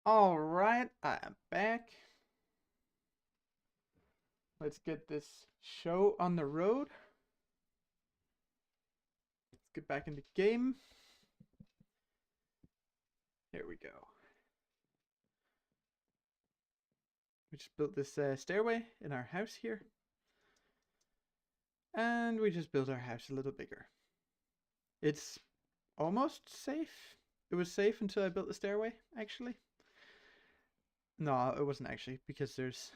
All right, I am back. Let's get this show on the road. Let's get back into game. There we go. We just built this stairway in our house here. And we just built our house a little bigger. It's almost safe. It was safe until I built the stairway, actually. No, it wasn't actually, because there's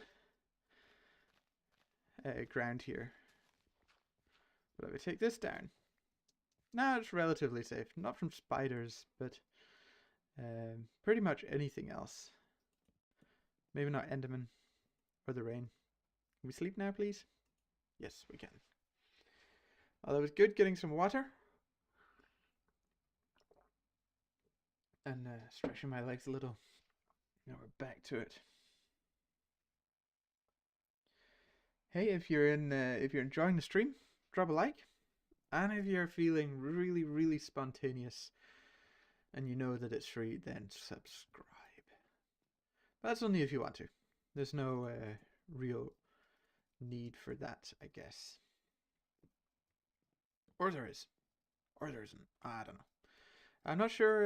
ground here. But if I take this down, now it's relatively safe. Not from spiders, but pretty much anything else. Maybe not Enderman or the rain. Can we sleep now, please? Yes, we can. Oh, that was good getting some water. And stretching my legs a little. Now we're back to it. Hey, if you're enjoying the stream, drop a like. And if you're feeling really, really spontaneous and you know that it's free, then subscribe. But that's only if you want to. There's no real need for that, I guess. Or there is. Or there isn't. I don't know. I'm not sure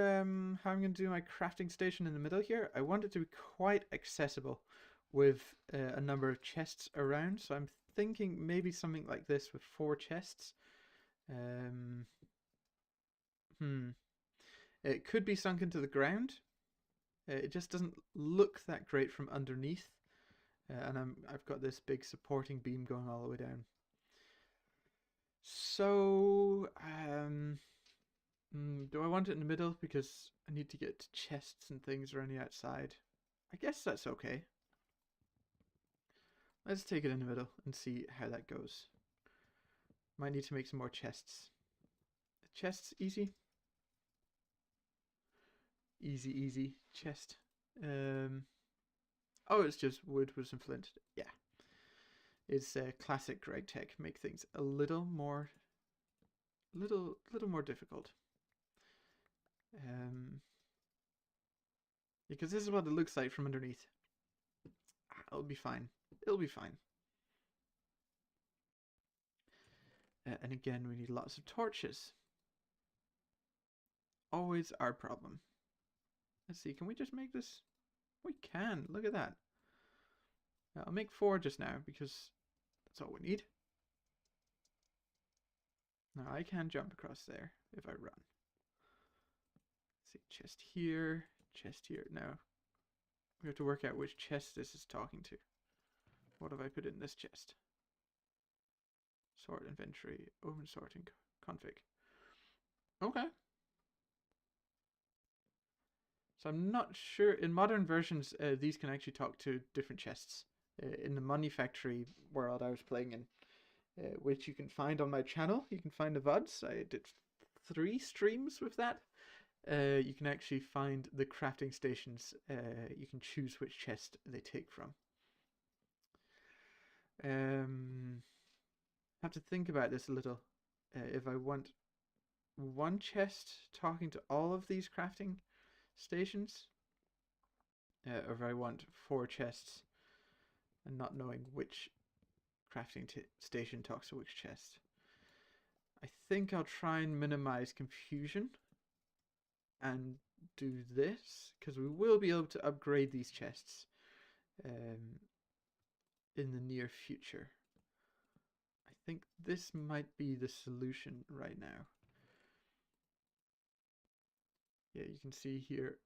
how I'm going to do my crafting station in the middle here. I want it to be quite accessible with a number of chests around. So I'm thinking maybe something like this with 4 chests. It could be sunk into the ground. It just doesn't look that great from underneath. And I've got this big supporting beam going all the way down. So, do I want it in the middle because I need to get chests and things around the outside? I guess that's okay. Let's take it in the middle and see how that goes. Might need to make some more chests. Chests easy. Easy chest. Oh, it's just wood with some flint. Yeah. It's classic Greg Tech. Make things a little more difficult. Because this is what it looks like from underneath. It'll be fine. It'll be fine. And again, we need lots of torches. Always our problem. Let's see, can we just make this? We can, look at that. I'll make 4 just now because that's all we need. Now I can jump across there if I run. Let's see, chest here. Now we have to work out which chest this is talking to. What have I put in this chest? Sort inventory, open sorting config. Okay. So I'm not sure, in modern versions, these can actually talk to different chests. In the Money Factory world I was playing in, which you can find on my channel, you can find the VODs. I did 3 streams with that. You can actually find the crafting stations. You can choose which chest they take from. Have to think about this a little. If I want 1 chest talking to all of these crafting stations, or if I want 4 chests and not knowing which crafting station talks to which chest. I think I'll try and minimize confusion and do this, because we will be able to upgrade these chests in the near future. I think this might be the solution right now. Yeah, you can see here,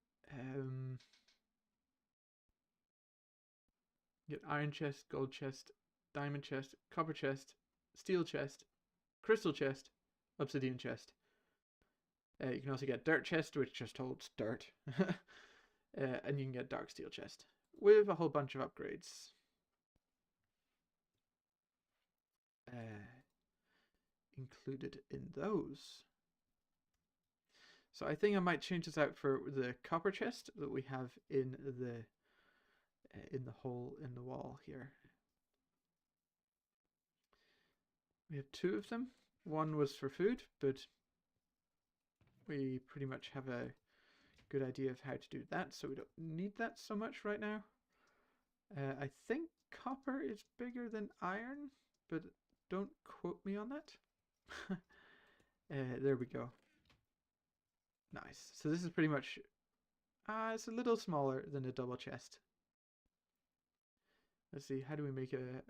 get iron chest, gold chest, diamond chest, copper chest, steel chest, crystal chest, obsidian chest. You can also get dirt chest, which just holds dirt. And you can get dark steel chest with a whole bunch of upgrades. Included in those. So I think I might change this out for the copper chest that we have in the hole in the wall here. We have 2 of them. One was for food, but we pretty much have a good idea of how to do that, so we don't need that so much right now. I think copper is bigger than iron, but don't quote me on that. There we go. Nice. So this is pretty much... it's a little smaller than a double chest. Let's see, how do we make a...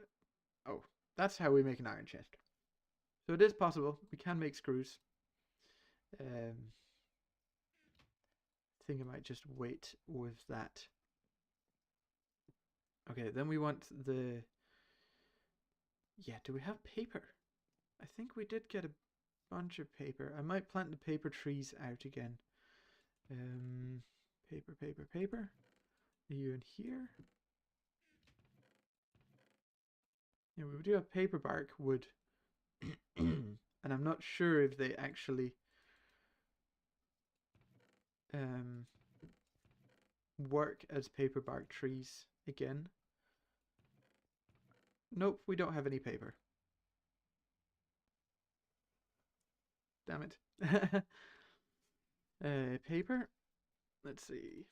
Oh, that's how we make an iron chest. So it is possible. We can make screws. I think I might just wait with that. Okay, then we want the... Yeah, do we have paper? I think we did get a bunch of paper. I might plant the paper trees out again. Paper. Are you in here? Yeah, we do have paper, bark, wood. And I'm not sure if they actually work as paper bark trees again. Nope, we don't have any paper. Damn it. Paper. Let's see.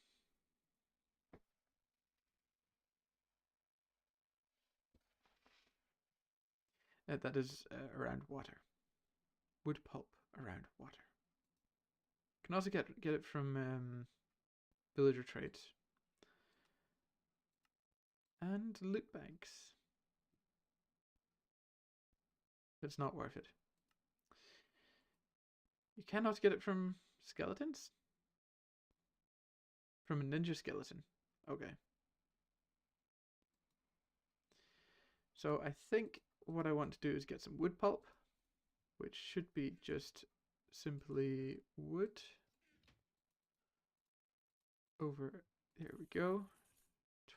That is around water. Wood pulp around water. Can also get it from villager trades. And loot banks. It's not worth it. You cannot get it from skeletons? From a ninja skeleton. Okay. So I think what I want to do is get some wood pulp, which should be just simply wood. Over, there we go.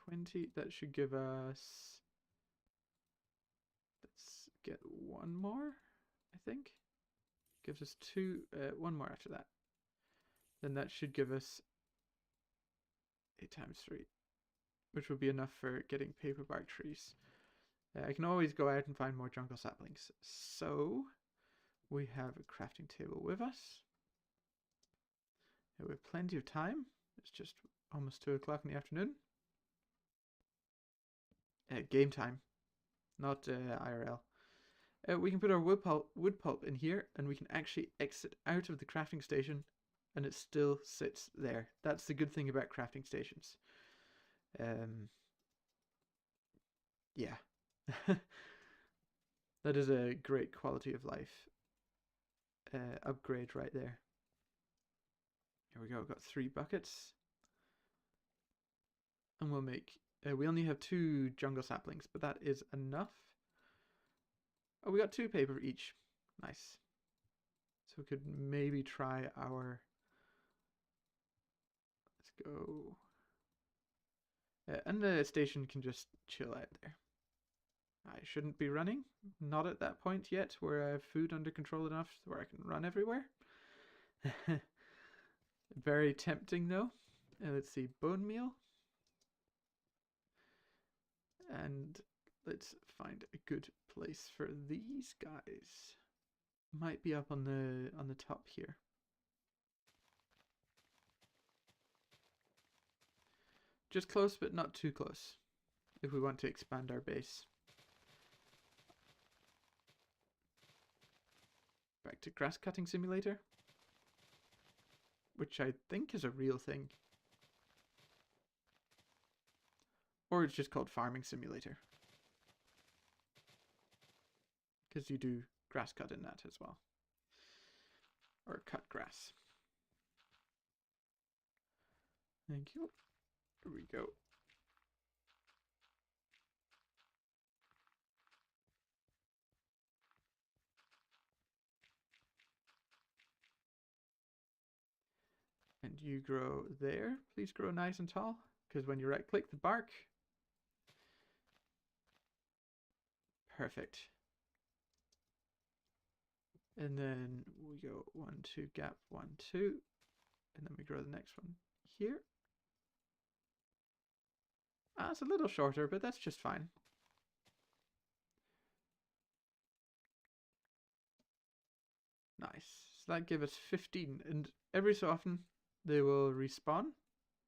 20, that should give us, let's get one more, I think. Gives us two, one more after that. Then that should give us 8 times 3, which will be enough for getting paper bark trees. I can always go out and find more jungle saplings. So we have a crafting table with us. We have plenty of time. It's just almost 2 o'clock in the afternoon. Game time, not IRL. We can put our wood pulp in here, and we can actually exit out of the crafting station, and it still sits there. That's the good thing about crafting stations. Yeah. That is a great quality of life upgrade right there. Here we go, got 3 buckets. And we'll make, we only have 2 jungle saplings, but that is enough. Oh, we got 2 paper each. Nice. So we could maybe try our, let's go. And the station can just chill out there. I shouldn't be running. Not at that point yet where I have food under control enough where I can run everywhere. Very tempting though. Let's see, bone meal. And let's find a good place for these guys. Might be up on the top here. Just close, but not too close, if we want to expand our base. Back to grass cutting simulator, which I think is a real thing. Or it's just called farming simulator, because you do grass cut in that as well. Or cut grass. Thank you. Here we go. And you grow there. Please grow nice and tall, because when you right click the bark. Perfect. And then we go 1, 2, gap 1, 2, and then we grow the next one here. It's a little shorter, but that's just fine. Nice. So that gave us 15, and every so often they will respawn,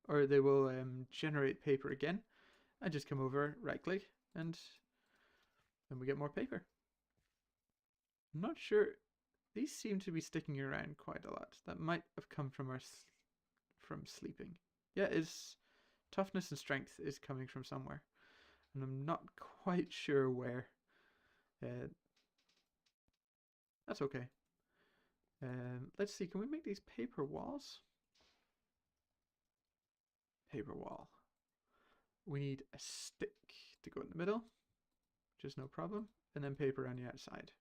or they will generate paper again. I just come over, right click, and then we get more paper. I'm not sure. These seem to be sticking around quite a lot. That might have come from from sleeping. Yeah, it's toughness and strength is coming from somewhere, and I'm not quite sure where. That's okay. Let's see. Can we make these paper walls? Paper wall. We need a stick to go in the middle, which is no problem, and then paper on the outside.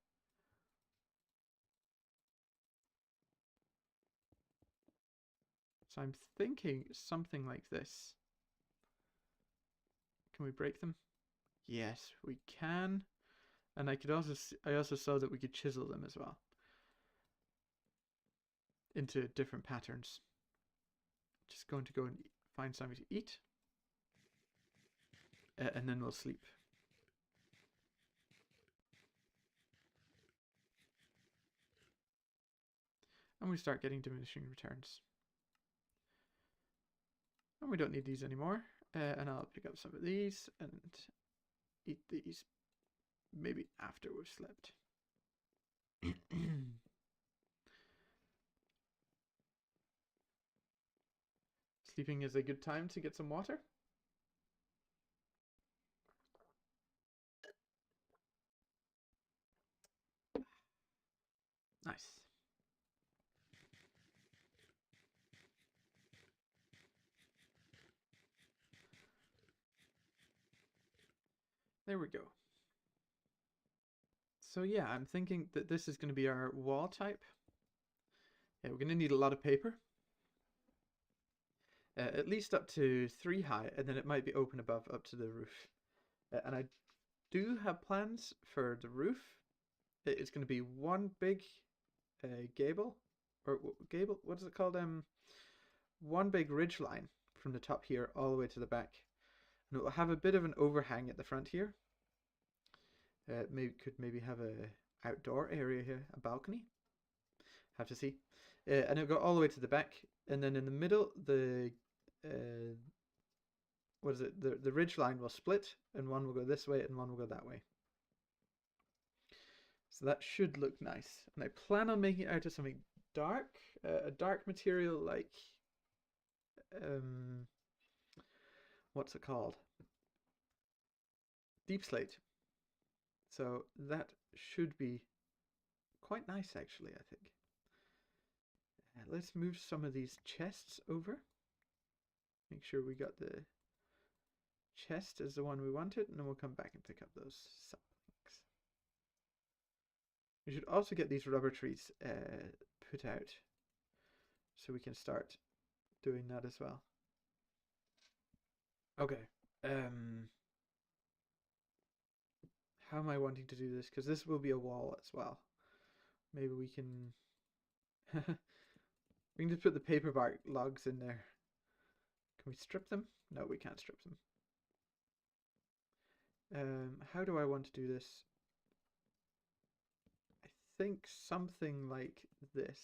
So I'm thinking something like this. Can we break them? Yes, we can. And I also saw that we could chisel them as well into different patterns. Just going to go and find something to eat, and then we'll sleep. And we start getting diminishing returns. And we don't need these anymore. And I'll pick up some of these and eat these maybe after we've slept. Sleeping is a good time to get some water. Nice. There we go. So yeah, I'm thinking that this is going to be our wall type. Yeah, we're going to need a lot of paper. At least up to 3 high, and then it might be open above up to the roof. And I do have plans for the roof. It's going to be one big gable, or gable, what is it called? One big ridge line from the top here all the way to the back. And it will have a bit of an overhang at the front here. Maybe have a outdoor area here, a balcony. Have to see. And it'll go all the way to the back, and then in the middle, the what is it? The ridge line will split, and one will go this way, and one will go that way. So that should look nice. And I plan on making it out of something dark, a dark material like what's it called? Deep slate. So that should be quite nice, actually, I think. Let's move some of these chests over. Make sure we got the chest as the one we wanted, and then we'll come back and pick up those saplings. We should also get these rubber trees put out, so we can start doing that as well. Okay. How am I wanting to do this? Because this will be a wall as well. Maybe we can... we can just put the paper bark logs in there. Can we strip them? No, we can't strip them. How do I want to do this? I think something like this.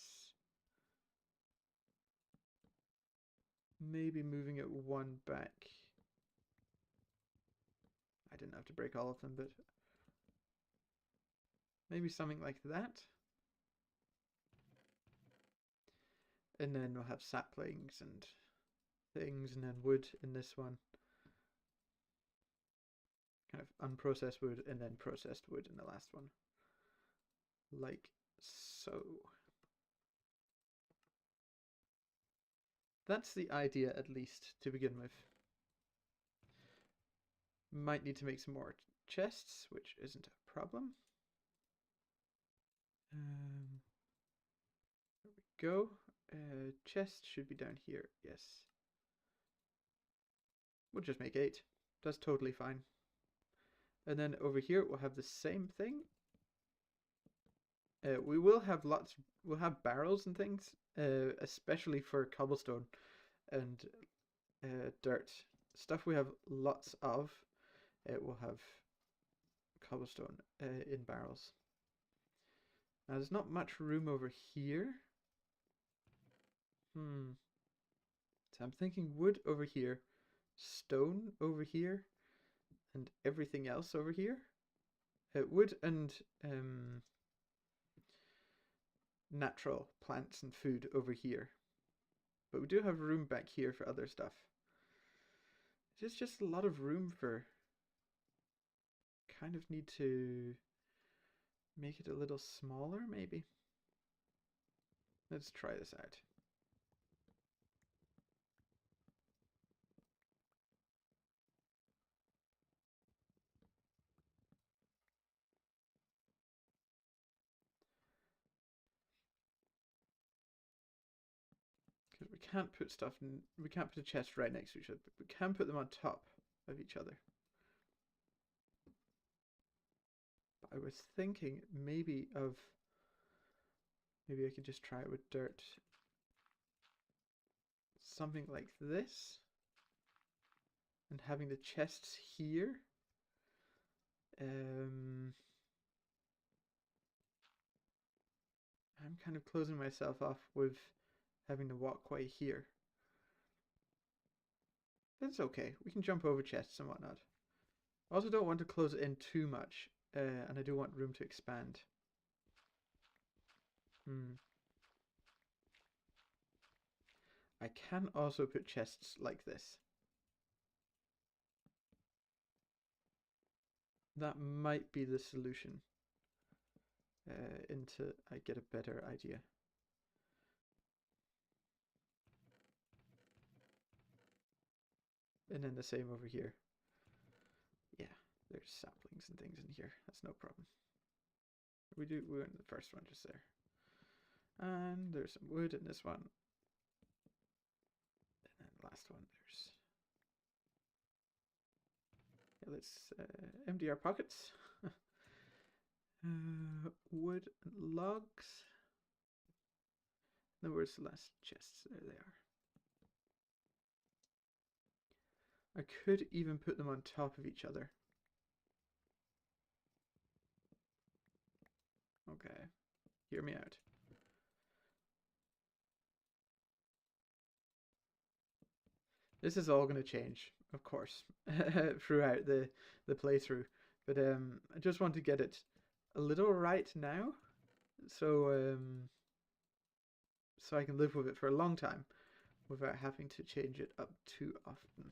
Maybe moving it one back. I didn't have to break all of them, but maybe something like that. And then we'll have saplings and things, and then wood in this one. Kind of unprocessed wood, and then processed wood in the last one. Like so. That's the idea, at least, to begin with. Might need to make some more chests, which isn't a problem. There we go. Chest should be down here, yes. We'll just make 8. That's totally fine. And then over here we'll have the same thing. We will have we'll have barrels and things, especially for cobblestone and dirt. Stuff we have lots of, we'll have cobblestone in barrels. Now there's not much room over here. So I'm thinking wood over here, stone over here, and everything else over here. Wood and natural plants and food over here. But we do have room back here for other stuff. There's just a lot of room for... Kind of need to make it a little smaller, maybe. Let's try this out. Because we can't put stuff in... We can't put a chest right next to each other, but we can put them on top of each other. But I was thinking maybe of... Maybe I could just try it with dirt. Something like this. And having the chests here. I'm kind of closing myself off with having the walkway here. That's okay. We can jump over chests and whatnot. I also don't want to close it in too much. And I do want room to expand. I can also put chests like this. That might be the solution. Until I get a better idea. And then the same over here. Yeah, there's saplings and things in here. That's no problem. We went the first one just there. And there's some wood in this one. And then the last one there's... Yeah, let's empty our pockets. Wood and logs. Then where's the last chests? There they are. I could even put them on top of each other. Okay, hear me out. This is all going to change, of course, throughout the playthrough. But I just want to get it a little right now, so so I can live with it for a long time without having to change it up too often.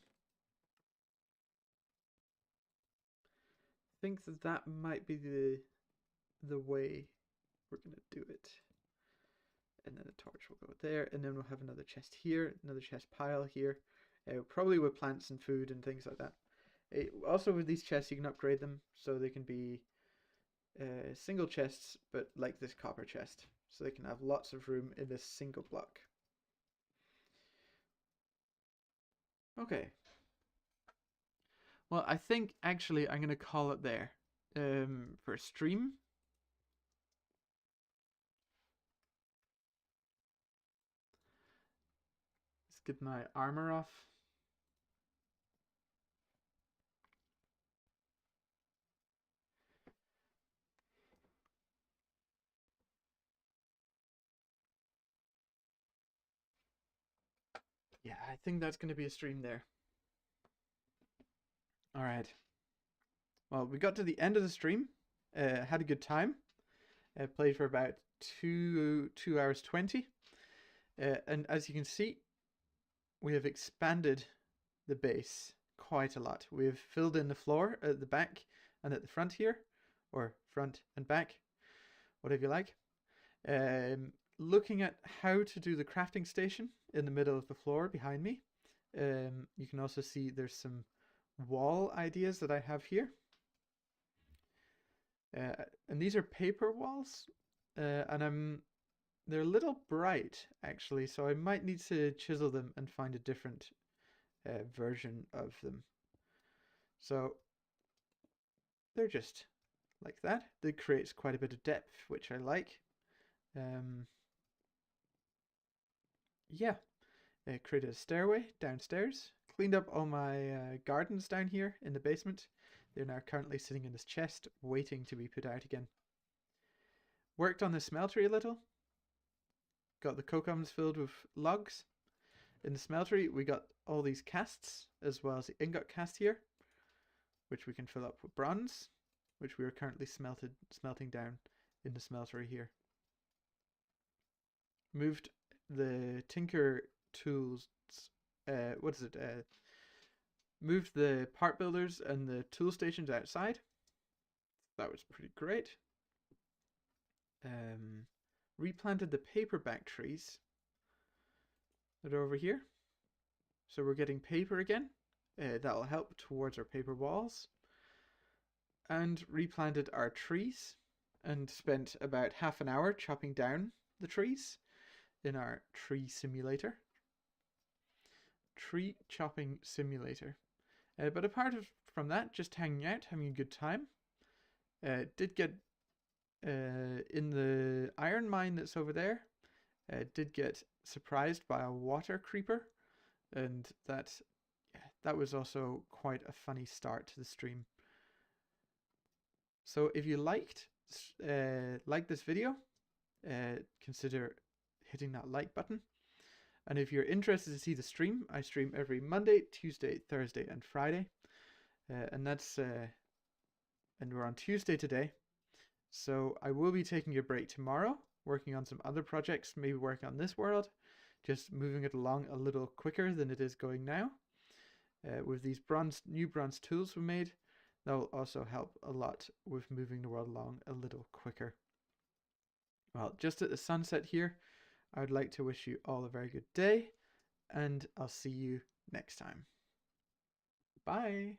I think that might be the way we're going to do it. And then the torch will go there, and then we'll have another chest here, another chest pile here, probably with plants and food and things like that. Also with these chests you can upgrade them so they can be single chests, but like this copper chest, so they can have lots of room in this single block. Okay. Well, I think actually I'm going to call it there for stream. Let's get my armor off. Yeah, I think that's going to be a stream there. All right. Well, we got to the end of the stream. Had a good time. Played for about 2 hours 20. And as you can see, we have expanded the base quite a lot. We have filled in the floor at the back and at the front here, or front and back, whatever you like. Looking at how to do the crafting station in the middle of the floor behind me, you can also see there's some wall ideas that I have here. And these are paper walls, and they're a little bright actually, so I might need to chisel them and find a different version of them. So they're just like that. That creates quite a bit of depth, which I like. Yeah, created a stairway downstairs. Cleaned up all my gardens down here in the basement. They're now currently sitting in this chest, waiting to be put out again. Worked on the smeltery a little. Got the coke ovens filled with logs. In the smeltery, we got all these casts, as well as the ingot cast here, which we can fill up with bronze, which we are currently smelting down in the smeltery here. Moved the tinker tools, moved the part builders and the tool stations outside. That was pretty great. Replanted the paperback trees that are over here. So we're getting paper again. That'll help towards our paper walls. And replanted our trees and spent about half an hour chopping down the trees in our tree simulator. Tree chopping simulator. But apart from that, just hanging out, having a good time. Did get in the iron mine that's over there. Did get surprised by a water creeper, and that was also quite a funny start to the stream. So if you liked this video, consider hitting that like button. And if you're interested to see the stream, I stream every Monday, Tuesday, Thursday, and Friday. And we're on Tuesday today. So I will be taking a break tomorrow, working on some other projects, maybe working on this world, just moving it along a little quicker than it is going now. With these new bronze tools we made, that will also help a lot with moving the world along a little quicker. Well, just at the sunset here, I would like to wish you all a very good day, and I'll see you next time. Bye!